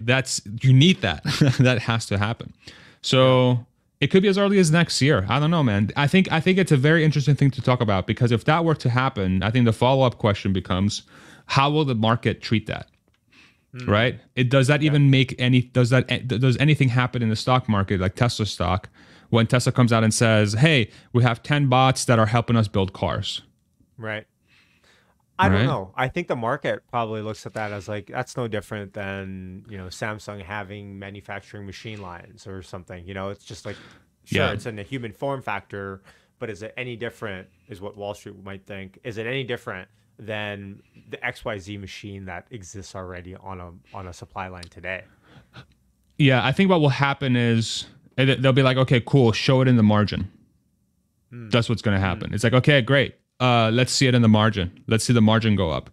You need that. That has to happen. So it could be as early as next year. I don't know, man. I think it's a very interesting thing to talk about, because if that were to happen, I think the follow-up question becomes, how will the market treat that? Right? Does anything happen in the stock market, like Tesla stock, when Tesla comes out and says, hey, we have 10 bots that are helping us build cars? Right. I don't right? know. I think the market probably looks at that as like that's no different than, Samsung having manufacturing machine lines or something. It's just like sure, Yeah. it's in a human form factor, but is it any different is what Wall Street might think. Is it any different than the XYZ machine that exists already on a supply line today? Yeah, I think what will happen is they'll be like, okay, cool, show it in the margin. Mm. That's what's going to Mm. happen. It's like, okay, great. Let's see it in the margin. Let's see the margin go up.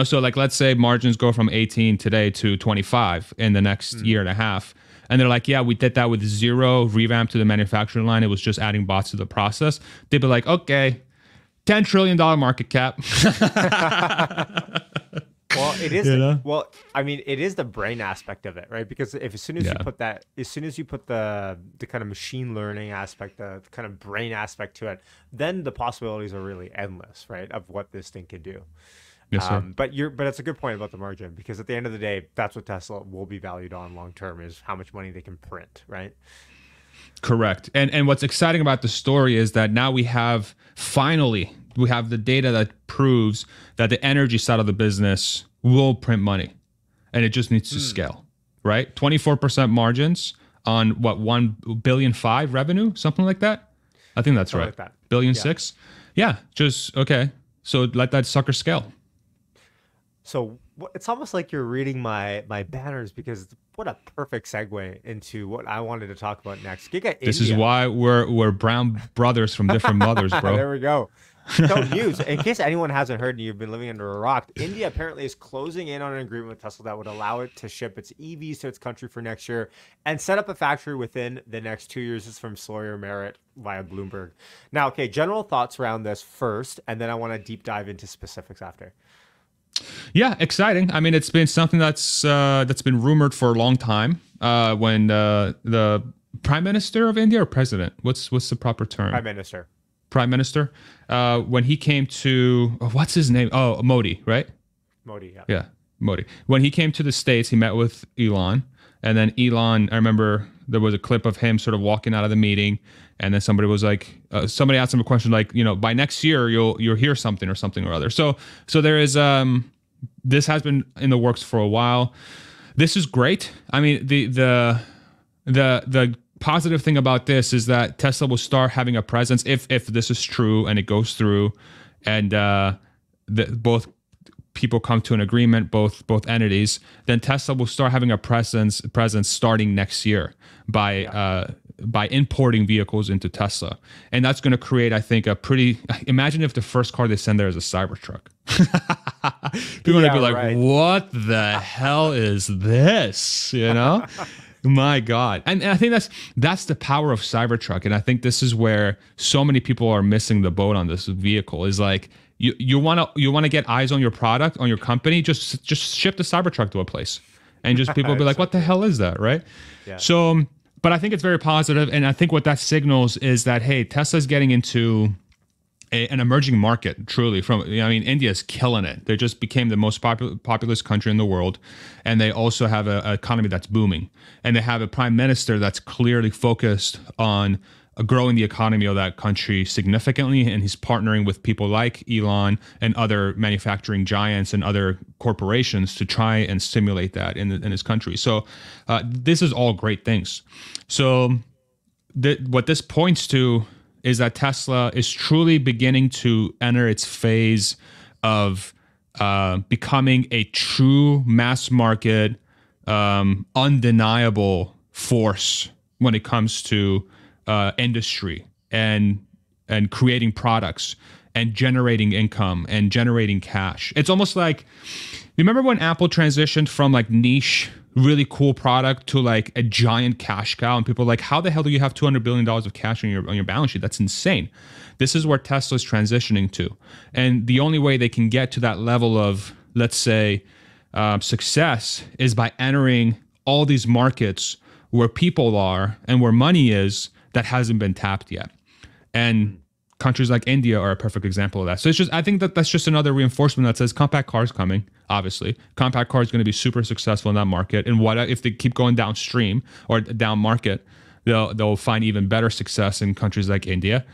So like let's say margins go from 18 today to 25 in the next Mm. year and a half. And they're like, yeah, we did that with zero revamp to the manufacturing line. It was just adding bots to the process. They'd be like, okay, $10 trillion market cap. Well, it is. You know? Well, I mean, it is the brain aspect of it, right? Because if as soon as you Yeah. put that, as soon as you put the kind of machine learning aspect, the kind of brain aspect to it, then the possibilities are really endless, right? Of what this thing could do. Yes, sir. But it's a good point about the margin because at the end of the day, that's what Tesla will be valued on long term is how much money they can print, right? Correct. And what's exciting about the story is that now we have the data that proves that the energy side of the business will print money and it just needs to scale, right? 24% margins on what 1.5 billion revenue, something like that. I think that's Something right. like that. Billion Yeah. six. Yeah, just okay. So let that sucker scale. So it's almost like you're reading my banners because what a perfect segue into what I wanted to talk about next. Giga This is India. why we're brown brothers from different mothers, bro. There we go. So news, in case anyone hasn't heard and you've been living under a rock, India apparently is closing in on an agreement with Tesla that would allow it to ship its EVs to its country for next year and set up a factory within the next 2 years. This is from Sawyer Merritt via Bloomberg. Now, okay, general thoughts around this first, and then I want to deep dive into specifics after. Yeah, exciting. I mean, it's been something that's been rumored for a long time. When the Prime Minister of India or President, what's the proper term? Prime Minister. Prime Minister. When he came to what's his name? Oh, Modi, right? Modi, yeah. Yeah, Modi. When he came to the States, he met with Elon, and then Elon. I remember there was a clip of him sort of walking out of the meeting, and then somebody was like, somebody asked him a question like, by next year you'll hear something or other. So there is this has been in the works for a while. This is great. I mean, the positive thing about this is that Tesla will start having a presence if this is true and it goes through, and both people come to an agreement, both entities, then Tesla will start having a presence starting next year by importing vehicles into Tesla. And that's going to create, I think, imagine if the first car they send there is a Cybertruck. People are going to be like, right. what the hell is this? My God. And I think that's the power of Cybertruck. And I think this is where so many people are missing the boat on this vehicle is like, you want to get eyes on your product, on your company, just ship the Cybertruck to a place. And just people will be like, what the hell is that, right? Yeah. So, but I think it's very positive. And I think what that signals is that, hey, Tesla's getting into an emerging market, truly. India's killing it. They just became the most populous country in the world. And they also have an economy that's booming. And they have a prime minister that's clearly focused on growing the economy of that country significantly. And he's partnering with people like Elon and other manufacturing giants and other corporations to try and stimulate that in his country. So this is all great things. So what this points to is that Tesla is truly beginning to enter its phase of becoming a true mass market, undeniable force when it comes to industry and creating products and generating income and generating cash. It's almost like, you remember when Apple transitioned from like niche, really cool product to like a giant cash cow, and people are like, how the hell do you have $200 billion of cash on your balance sheet? That's insane. This is where Tesla's transitioning to. And the only way they can get to that level of, let's say, success is by entering all these markets where people are and where money is that hasn't been tapped yet. And countries like India are a perfect example of that. So I think that's just another reinforcement that says compact cars coming, obviously. Compact car is going to be super successful in that market. And what if they keep going downstream or down market, they'll find even better success in countries like India.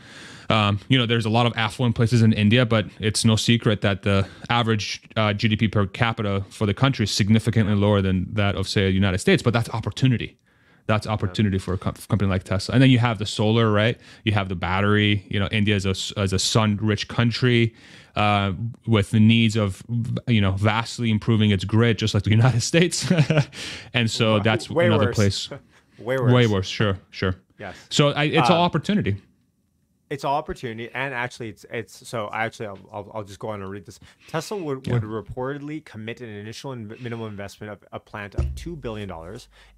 There's a lot of affluent places in India, but it's no secret that the average GDP per capita for the country is significantly lower than that of, say, the United States. But that's opportunity. That's opportunity for a company like Tesla. And then you have the solar, right? You have the battery. India is a sun-rich country with the needs of, vastly improving its grid, just like the United States. And so that's way another worse. place. Way worse. Way worse. Sure. Yes. So it's all opportunity. It's all opportunity, and actually, I'll just go on and read this. Tesla would reportedly commit an initial minimum investment of a plant of $2 billion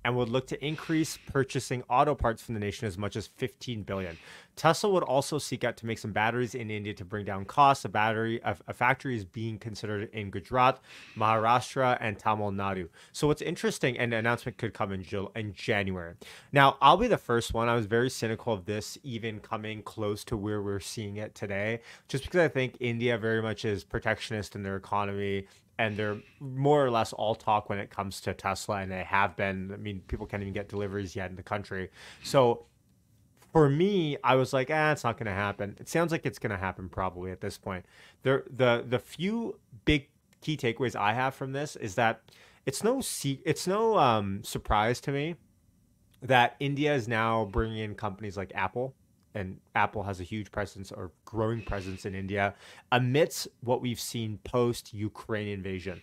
and would look to increase purchasing auto parts from the nation as much as $15 billion. Tesla would also seek out to make some batteries in India to bring down costs. A factory is being considered in Gujarat, Maharashtra, and Tamil Nadu. So what's interesting, and the announcement could come in January. Now, I'll be the first one. I was very cynical of this even coming close to where we're seeing it today, just because I think India very much is protectionist in their economy, and they're more or less all talk when it comes to Tesla, and they have been. I mean, people can't even get deliveries yet in the country. So for me, I was like, it's not going to happen. It sounds like it's going to happen probably at this point. The few big key takeaways I have from this is that it's no surprise to me that India is now bringing in companies like Apple, and Apple has a huge presence or growing presence in India amidst what we've seen post-Ukraine invasion.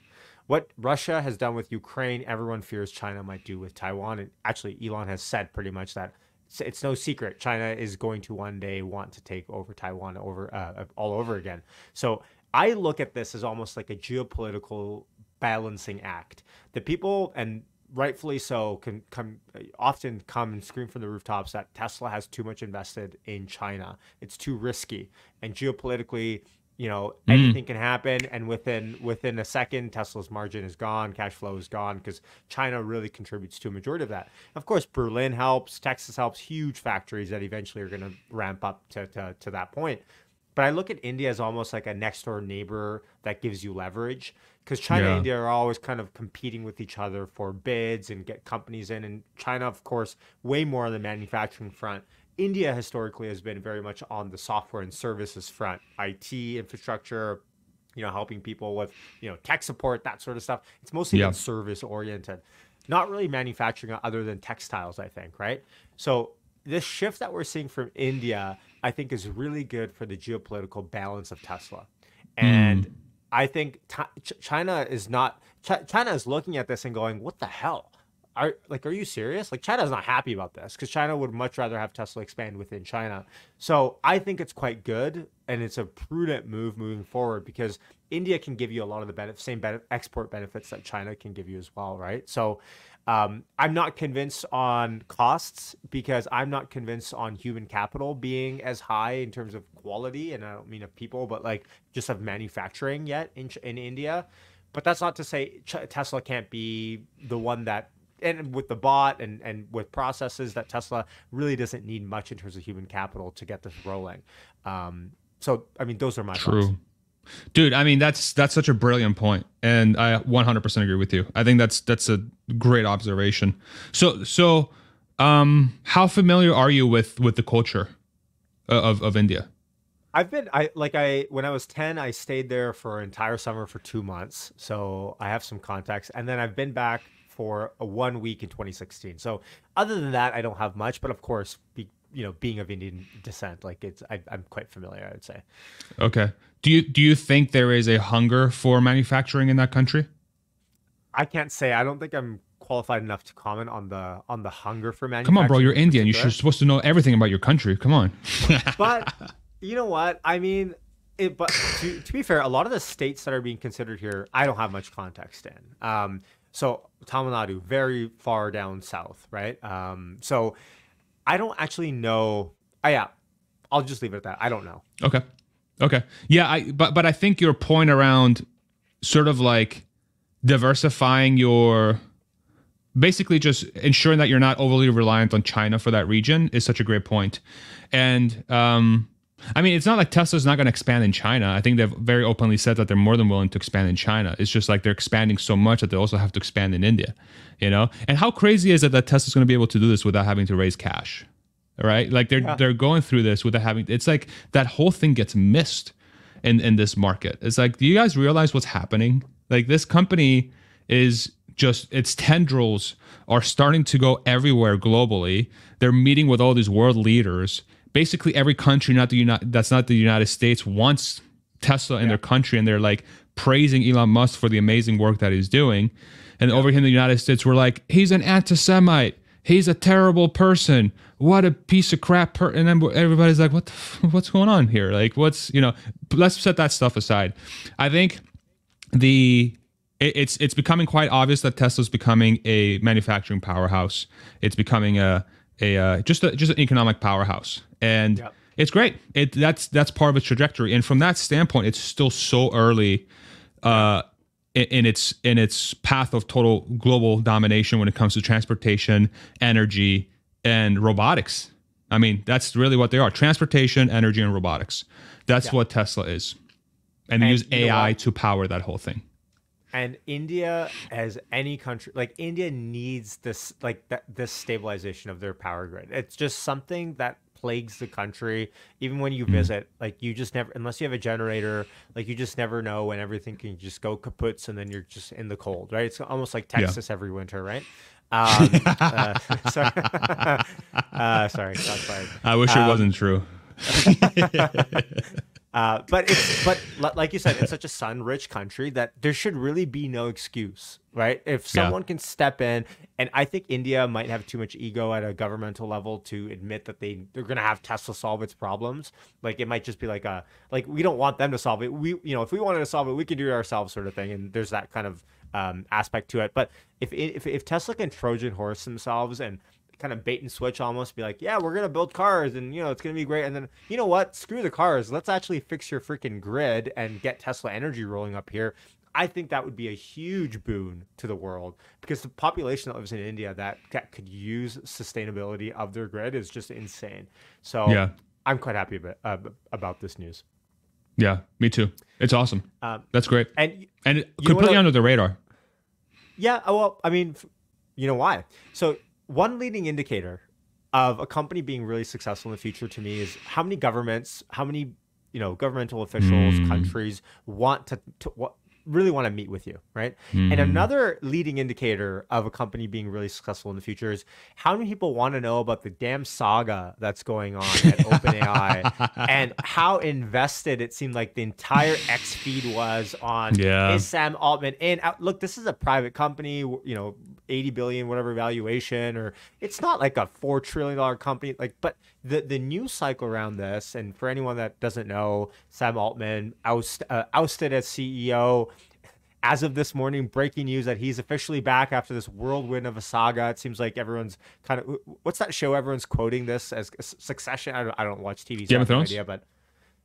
What Russia has done with Ukraine, everyone fears China might do with Taiwan. And actually, Elon has said pretty much that it's no secret China is going to one day want to take over Taiwan all over again. So I look at this as almost like a geopolitical balancing act. The people, and rightfully so, can often come and scream from the rooftops that Tesla has too much invested in China. It's too risky, and geopolitically, anything can happen, and within a second, Tesla's margin is gone, cash flow is gone, because China really contributes to a majority of that. Of course, Berlin helps, Texas helps, huge factories that eventually are going to ramp up to that point. But I look at India as almost like a next door neighbor that gives you leverage, because China and India are always kind of competing with each other for bids and get companies in. And China, of course, way more on the manufacturing front. India historically has been very much on the software and services front, IT infrastructure, helping people with, tech support, that sort of stuff. It's mostly been service oriented, not really manufacturing other than textiles, I think, right? So this shift that we're seeing from India, I think, is really good for the geopolitical balance of Tesla. And I think China is looking at this and going, what the hell? Are you serious? Like, China's not happy about this, because China would much rather have Tesla expand within China. So I think it's quite good, and it's a prudent move moving forward, because India can give you a lot of the same export benefits that China can give you as well, right? So I'm not convinced on costs, because I'm not convinced on human capital being as high in terms of quality, and I don't mean of people, but like just of manufacturing yet in India. But that's not to say Tesla can't be the one that, and with the bot and with processes, that Tesla really doesn't need much in terms of human capital to get this rolling. So, I mean, those are my thoughts. Dude, I mean, that's such a brilliant point, and I 100% agree with you. I think that's a great observation. So, how familiar are you with the culture of India? When I was 10, I stayed there for an entire summer for 2 months. So I have some contacts, and then I've been back for 1 week in 2016. So other than that, I don't have much, but of course, being of Indian descent, I'm quite familiar, I would say. Okay. Do you think there is a hunger for manufacturing in that country? I can't say. I don't think I'm qualified enough to comment on the hunger for manufacturing. Come on, bro, you're Indian. You're supposed to know everything about your country. Come on. But you know what? I mean, but to be fair, a lot of the states that are being considered here, I don't have much context in. So Tamil Nadu, very far down south, right? So I don't actually know. I'll just leave it at that. I don't know. Okay. Yeah, but I think your point around sort of like diversifying basically just ensuring that you're not overly reliant on China for that region is such a great point. And I mean, it's not like Tesla's not going to expand in China. I think they've very openly said that they're more than willing to expand in China. It's just like they're expanding so much that they also have to expand in India, you know? And how crazy is it that Tesla's going to be able to do this without having to raise cash, right? Like they're going through this without having, it's like that whole thing gets missed in this market. It's like, do you guys realize what's happening? Like this company is just, its tendrils are starting to go everywhere globally. They're meeting with all these world leaders. Basically every country that's not the United States wants Tesla in their country, and they're like praising Elon Musk for the amazing work that he's doing. And over here in the United States, we're like, he's an anti-Semite. He's a terrible person. What a piece of crap. And then everybody's like, what's going on here? Like, let's set that stuff aside. I think it's becoming quite obvious that Tesla's becoming a manufacturing powerhouse. It's becoming just an economic powerhouse, and it's great. That's part of its trajectory. And from that standpoint, it's still so early in its path of total global domination when it comes to transportation, energy, and robotics. I mean, that's really what they are: transportation, energy, and robotics. That's what Tesla is, and they use AI to power that whole thing. And India, as any country, like India needs this, this stabilization of their power grid. It's just something that plagues the country. Even when you visit, like you just never, unless you have a generator, like you just never know when everything can just go kaputs and then you're just in the cold, right? It's almost like Texas every winter, right? Sorry, sorry, not fired. I wish it wasn't true. But like you said, it's such a sun-rich country that there should really be no excuse, right? If someone can step in, and I think India might have too much ego at a governmental level to admit that they're going to have Tesla solve its problems. Like it might just be like we don't want them to solve it. If we wanted to solve it, we can do it ourselves, sort of thing. And there's that kind of aspect to it. But if Tesla can Trojan horse themselves and kind of bait and switch, almost be like, yeah, we're gonna build cars and it's gonna be great, and then you know what, screw the cars, let's actually fix your freaking grid and get Tesla energy rolling up here. I think that would be a huge boon to the world, because the population that lives in India that could use sustainability of their grid is just insane. So I'm quite happy about this news. Yeah, me too. It's awesome. That's great, and completely under the radar. Yeah, well, I mean, you know why? So one leading indicator of a company being really successful in the future to me is how many governmental officials, countries want really want to meet with you, right? And another leading indicator of a company being really successful in the future is how many people want to know about the damn saga that's going on at OpenAI and how invested it seemed like the entire X feed was on is Sam Altman in. Look, this is a private company, 80 billion, whatever valuation, or it's not like a $4 trillion company. But the news cycle around this, and for anyone that doesn't know, Sam Altman ousted as CEO. As of this morning, breaking news that he's officially back after this whirlwind of a saga. It seems like everyone's kind of, what's that show everyone's quoting this as? Succession? I don't watch TV, so Game of I have no Thrones? idea, but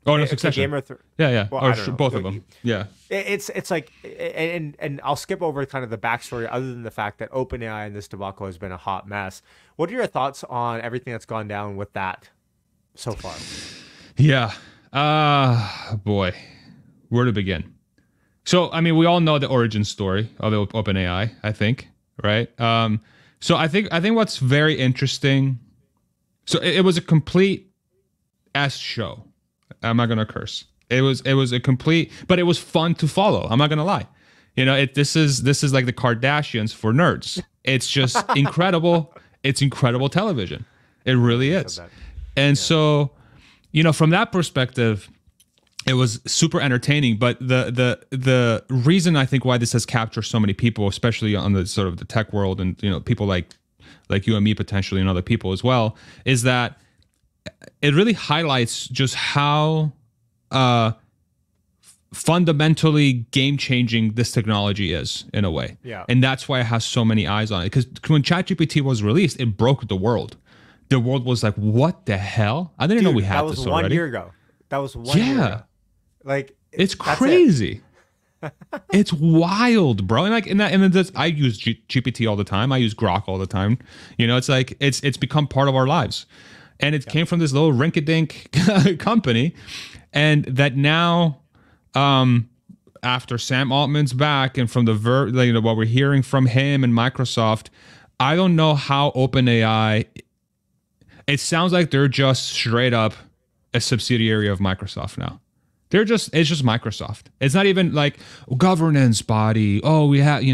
no, Succession. Game of Thrones. Yeah. Well, Both of them. Yeah. It's like, and I'll skip over kind of the backstory other than the fact that OpenAI and this debacle has been a hot mess. What are your thoughts on everything that's gone down with that so far? Yeah. Boy, where to begin? So, I mean, we all know the origin story of OpenAI, I think, right? So I think what's very interesting, so it was a complete S show. I'm not gonna curse. It was a complete, but it was fun to follow. I'm not gonna lie. This is like the Kardashians for nerds. It's just incredible. It's incredible television. It really is. And so, from that perspective, it was super entertaining. But the reason I think why this has captured so many people, especially on the sort of the tech world, and people like you and me potentially, and other people as well, is that it really highlights just how fundamentally game-changing this technology is in a way. Yeah. And that's why it has so many eyes on it. Because when ChatGPT was released, it broke the world. The world was like, what the hell? I didn't know we had this already. That was 1 year ago. That was 1 year ago. Like, it's crazy. It's wild, bro. And I use GPT all the time. I use Grok all the time. It's like it's become part of our lives. and it came from this little rinky-dink company, and that now, after Sam Altman's back and from what we're hearing from him and Microsoft, I don't know how OpenAI. It sounds like they're just straight up a subsidiary of Microsoft now. It's just Microsoft. It's not even like governance body. Oh, we have,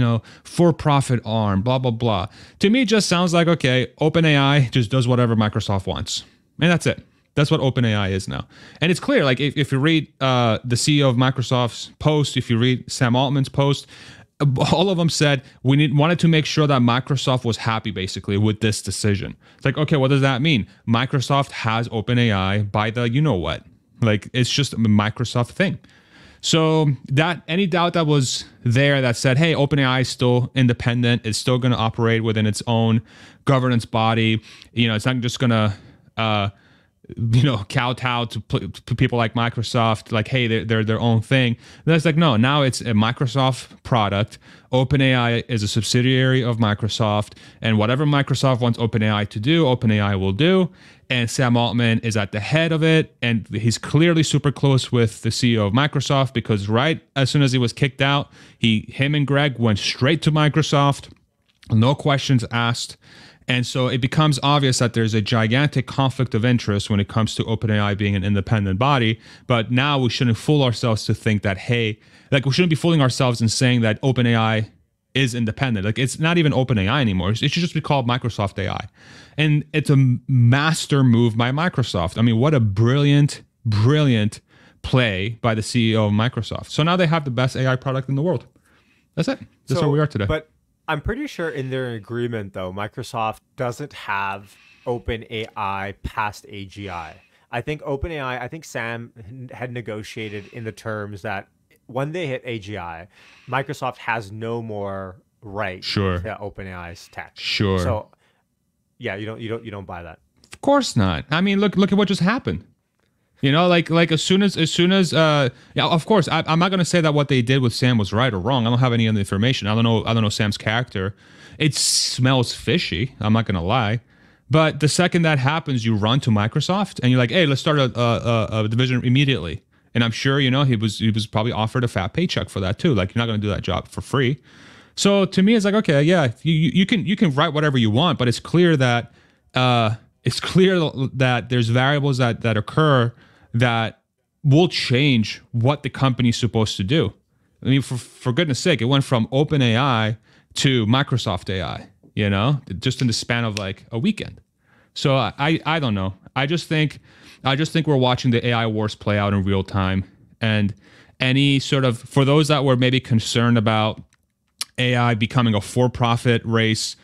for-profit arm, blah, blah, blah. To me, it just sounds like, okay, OpenAI just does whatever Microsoft wants. And that's it. That's what OpenAI is now. And it's clear, like if you read the CEO of Microsoft's post, if you read Sam Altman's post, all of them said wanted to make sure that Microsoft was happy basically with this decision. It's like, okay, what does that mean? Microsoft has OpenAI by the what. Like, it's just a Microsoft thing. So that any doubt that was there that said, hey, OpenAI is still independent, it's still going to operate within its own governance body. It's not just going to kowtow to people like Microsoft, like, hey, they're their own thing. And that's like, no, now it's a Microsoft product. OpenAI is a subsidiary of Microsoft, and whatever Microsoft wants OpenAI to do, OpenAI will do. And Sam Altman is at the head of it, and he's clearly super close with the CEO of Microsoft, because right as soon as he was kicked out, him and Greg went straight to Microsoft, no questions asked. And so it becomes obvious that there's a gigantic conflict of interest when it comes to OpenAI being an independent body. But now we shouldn't fool ourselves to think that, hey, like we shouldn't be fooling ourselves in saying that OpenAI is independent. Like, it's not even OpenAI anymore. It should just be called Microsoft AI. And it's a master move by Microsoft. I mean, what a brilliant, brilliant play by the CEO of Microsoft. So now they have the best AI product in the world. That's it. That's where we are today. But I'm pretty sure in their agreement, though, Microsoft doesn't have OpenAI past AGI. I think Sam had negotiated in the terms that when they hit AGI, Microsoft has no more right to OpenAI's tech. Sure. So, yeah, you don't buy that. Of course not. I mean, look at what just happened. Like as soon as yeah, of course, I'm not going to say that what they did with Sam was right or wrong. I don't have any other information. I don't know Sam's character. It smells fishy. I'm not going to lie. But the second that happens, you run to Microsoft and you're like, hey, let's start a division immediately. And I'm sure, he was probably offered a fat paycheck for that too. Like, you're not going to do that job for free. So to me, it's like, okay, yeah, you can write whatever you want, but it's clear that there's variables that occur that will change what the company's supposed to do. I mean, for goodness sake, it went from OpenAI to Microsoft AI, just in the span of like a weekend. So I don't know. I just think we're watching the AI wars play out in real time. And any sort of, for those that were maybe concerned about AI becoming a for-profit race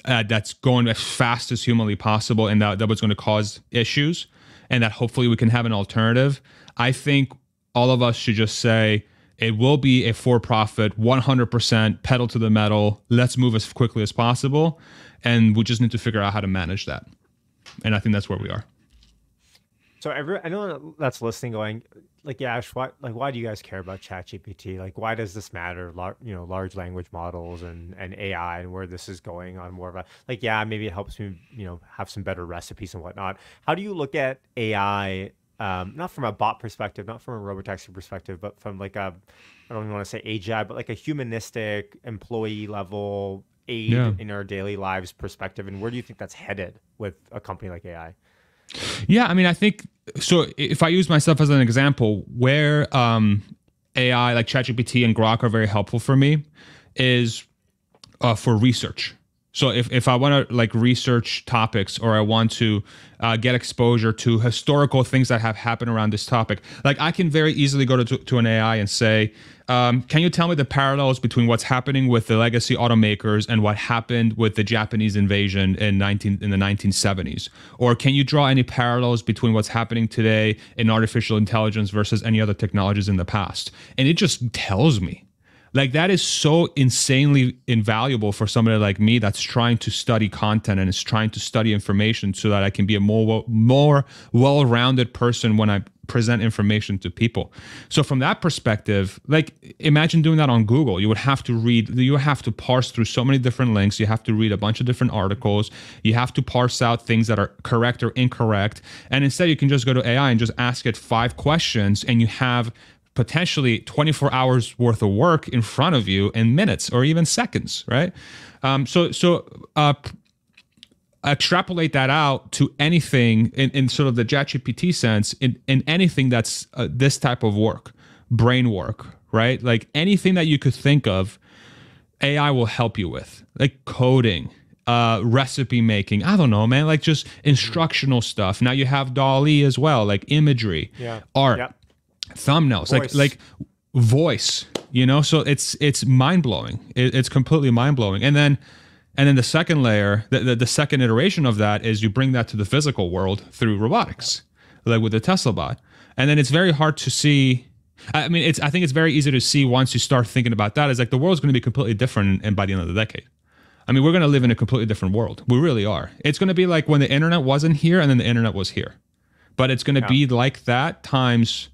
that's going as fast as humanly possible and that was going to cause issues, and that hopefully we can have an alternative, I think all of us should just say it will be a for-profit, 100% pedal to the metal. Let's move as quickly as possible, and we just need to figure out how to manage that. And I think that's where we are. So anyone that's listening going, like, yeah, Ash, why do you guys care about ChatGPT? Like, why does this matter? Large language models and AI and where this is going on more of a, like, yeah, maybe it helps me, have some better recipes and whatnot. How do you look at AI, not from a bot perspective, not from a Robotaxi perspective, but from like I don't even want to say AGI, but like a humanistic employee level aid in our daily lives perspective? And where do you think that's headed with a company like AI? Yeah, I mean, I think, so if I use myself as an example, where AI like ChatGPT and Grok are very helpful for me is for research. So if I want to like research topics, or I want to get exposure to historical things that have happened around this topic, like I can very easily go to an AI and say, can you tell me the parallels between what's happening with the legacy automakers and what happened with the Japanese invasion in the 1970s? Or can you draw any parallels between what's happening today in artificial intelligence versus any other technologies in the past? And it just tells me. Like, that is so insanely invaluable for somebody like me that's trying to study content and is trying to study information so that I can be a more well-rounded person when I present information to people. So from that perspective, like imagine doing that on Google. You would have to read, you have to parse through so many different links. You have to read a bunch of different articles. You have to parse out things that are correct or incorrect. And instead you can just go to AI and just ask it 5 questions, and you have potentially 24 hours worth of work in front of you in minutes or even seconds, right? Extrapolate that out to anything in sort of the ChatGPT sense, in anything that's this type of work, brain work, right? Like anything that you could think of, AI will help you with, like coding, recipe making. I don't know, man, like just instructional stuff. Now you have DALL-E as well, like imagery, art, thumbnails, like voice, you know? So it's mind blowing. It's completely mind blowing. And then the second layer, the second iteration of that is you bring that to the physical world through robotics, like with the Tesla bot. And then it's very hard to see. I mean, I think it's very easy to see once you start thinking about that. It's like the world's going to be completely different and by the end of the decade. I mean, we're going to live in a completely different world. We really are. It's going to be like when the internet wasn't here and then the internet was here. But it's going to be like that times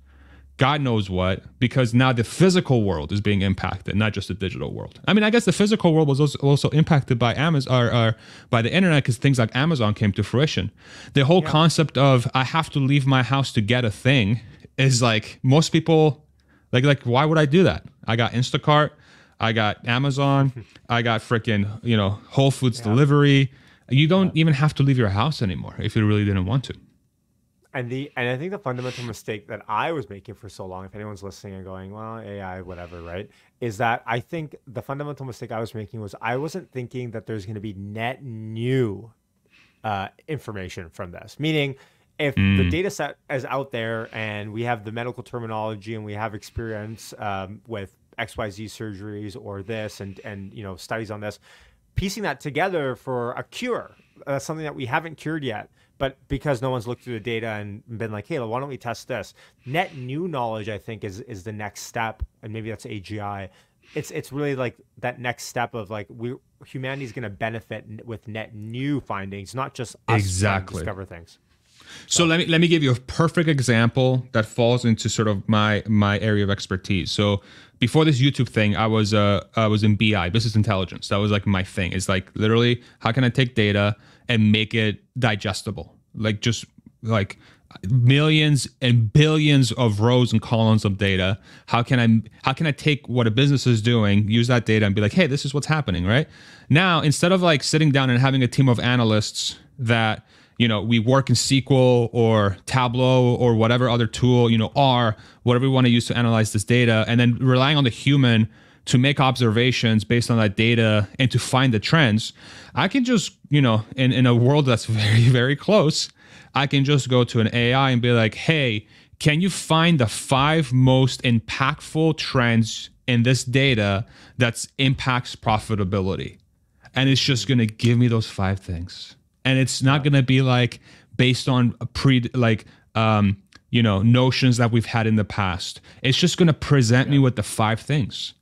God knows what, because now the physical world is being impacted, not just the digital world. I mean, I guess the physical world was also impacted by Amazon or by the internet, because things like Amazon came to fruition. The whole concept of I have to leave my house to get a thing is like, most people like why would I do that? I got Instacart, I got Amazon, I got freaking, you know, Whole Foods delivery. You don't even have to leave your house anymore if you really didn't want to. And I think the fundamental mistake that I was making for so long, if anyone's listening and going, well, AI, whatever, right, is that I think the fundamental mistake I was making was I wasn't thinking that there's going to be net new information from this. Meaning, if the data set is out there and we have the medical terminology and we have experience with XYZ surgeries or this and you know, studies on this, piecing that together for a cure, something that we haven't cured yet, but because no one's looked through the data and been like, hey, why don't we test this? Net new knowledge, I think, is the next step, and maybe that's AGI. It's really like that next step of like humanity's going to benefit with net new findings, not just us trying to discover things. So let me give you a perfect example that falls into sort of my area of expertise. So before this YouTube thing, I was in BI, business intelligence. That was like my thing. It's like literally, how can I take data and make it digestible? Like just like millions and billions of rows and columns of data. How can I take what a business is doing, use that data and be like, hey, this is what's happening, right? Now, instead of like sitting down and having a team of analysts that, you know, we work in SQL or Tableau or whatever other tool, you know, R, whatever we want to use to analyze this data, and then relying on the human to make observations based on that data and to find the trends, I can just, you know, in a world that's very, very close, I can just go to an AI and be like, hey, can you find the 5 most impactful trends in this data that impacts profitability? And it's just going to give me those 5 things. And it's not going to be like based on you know, notions that we've had in the past. It's just going to present me with the 5 things.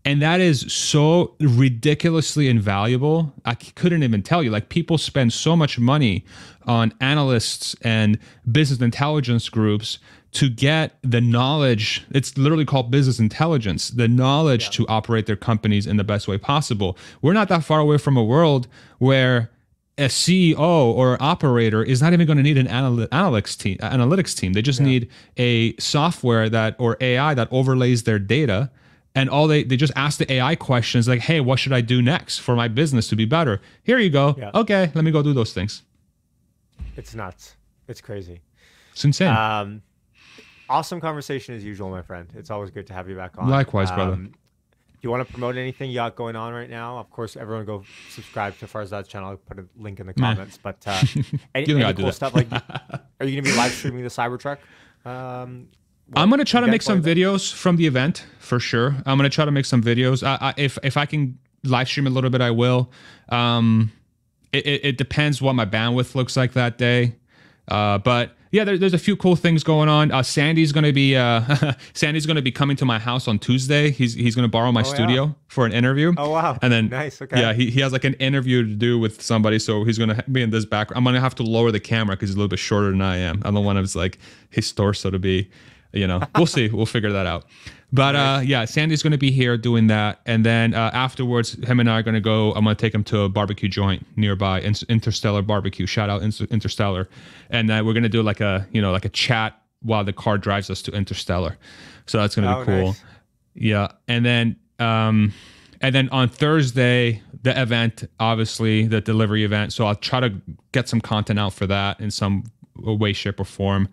And that is so ridiculously invaluable. I couldn't even tell you. Like, people spend so much money on analysts and business intelligence groups to get the knowledge. It's literally called business intelligence, the knowledge to operate their companies in the best way possible. We're not that far away from a world where a CEO or operator is not even going to need an analytics team. They just need a software or AI that overlays their data. And they just ask the AI questions like, hey, what should I do next for my business to be better? Here you go. Yeah. Okay, let me go do those things. It's nuts. It's crazy. It's insane. Awesome conversation as usual, my friend. It's always good to have you back on. Likewise, brother. Do you want to promote anything you got going on right now? Of course, everyone go subscribe to Farzad's channel. I'll put a link in the comments. But any cool stuff? Like, are you going to be live streaming the Cybertruck? I'm going to try to make some videos from the event for sure. I'm going to try to make some videos. If I can live stream a little bit, I will. It depends what my bandwidth looks like that day. But yeah, there's a few cool things going on. Sandy's gonna be Sandy's gonna be coming to my house on Tuesday. He's gonna borrow my studio for an interview. Oh wow! And then nice. Okay. yeah, he has like an interview to do with somebody, so he's gonna be in this background. I'm gonna have to lower the camera because he's a little bit shorter than I am. I don't want his like his torso to be, we'll see. We'll figure that out. But yeah, Sandy's going to be here doing that. And then afterwards, him and I are going to go. I'm going to take him to a barbecue joint nearby, Interstellar Barbecue. Shout out Interstellar. And we're going to do like a chat while the car drives us to Interstellar. So that's going to be cool. Nice. Yeah. And then on Thursday, the event, obviously the delivery event. So I'll try to get some content out for that in some way, shape, or form.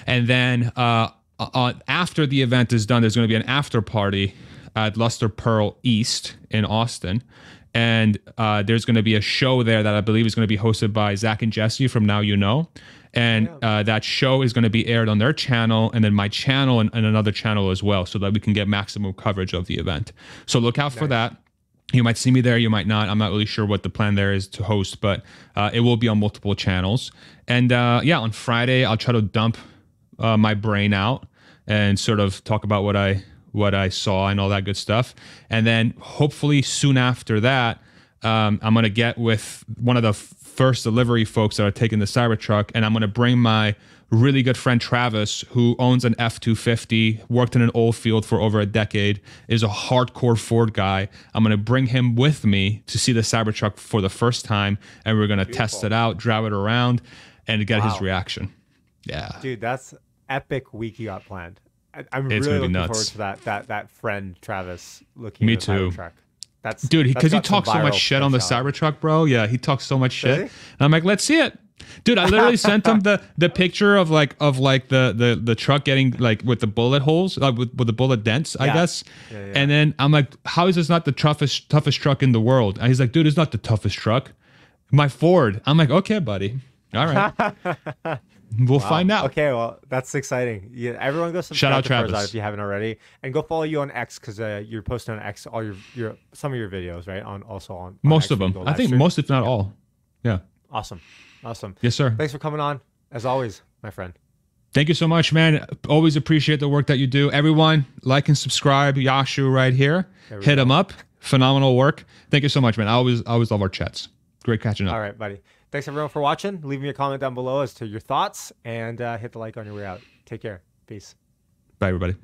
And then after the event is done, there's going to be an after party at Luster Pearl East in Austin. And there's going to be a show there that I believe is going to be hosted by Zach and Jesse from Now You Know. And that show is going to be aired on their channel and then my channel and another channel as well, so that we can get maximum coverage of the event. So look out for that. You might see me there, you might not. I'm not really sure what the plan there is to host, but it will be on multiple channels. And yeah, on Friday, I'll try to dump my brain out and sort of talk about what I saw and all that good stuff. And then hopefully soon after that, I'm going to get with one of the first delivery folks that are taking the Cybertruck, and I'm going to bring my really good friend Travis, who owns an F-250, worked in an oil field for over a decade, is a hardcore Ford guy. I'm going to bring him with me to see the Cybertruck for the first time, and we're going to test it out, drive it around, and get his reaction. Yeah. Dude, that's epic week you got planned. I'm really looking forward to that friend Travis looking at the Cybertruck. Dude, because he talks so much shit on the Cybertruck, bro. Yeah, he talks so much shit. And I'm like, let's see it. Dude, I literally sent him the picture of the truck getting like with the bullet holes, with the bullet dents, I guess. Yeah. And then I'm like, how is this not the toughest truck in the world? And he's like, dude, it's not the toughest truck. My Ford. I'm like, okay, buddy. All right. We'll find out. Okay, well, that's exciting. Yeah, everyone go subscribe to Farzad if you haven't already, and go follow you on X because you're posting on X all your some of your videos, right? On most of them. I think most, if not all. Yeah. Awesome. Yes, sir. Thanks for coming on, as always, my friend. Thank you so much, man. Always appreciate the work that you do. Everyone, like and subscribe. Yashu right here. Hit him up. Phenomenal work. Thank you so much, man. I always love our chats. Great catching up. All right, buddy. Thanks everyone for watching. Leave me a comment down below as to your thoughts, and hit the like on your way out. Take care. Peace. Bye, everybody.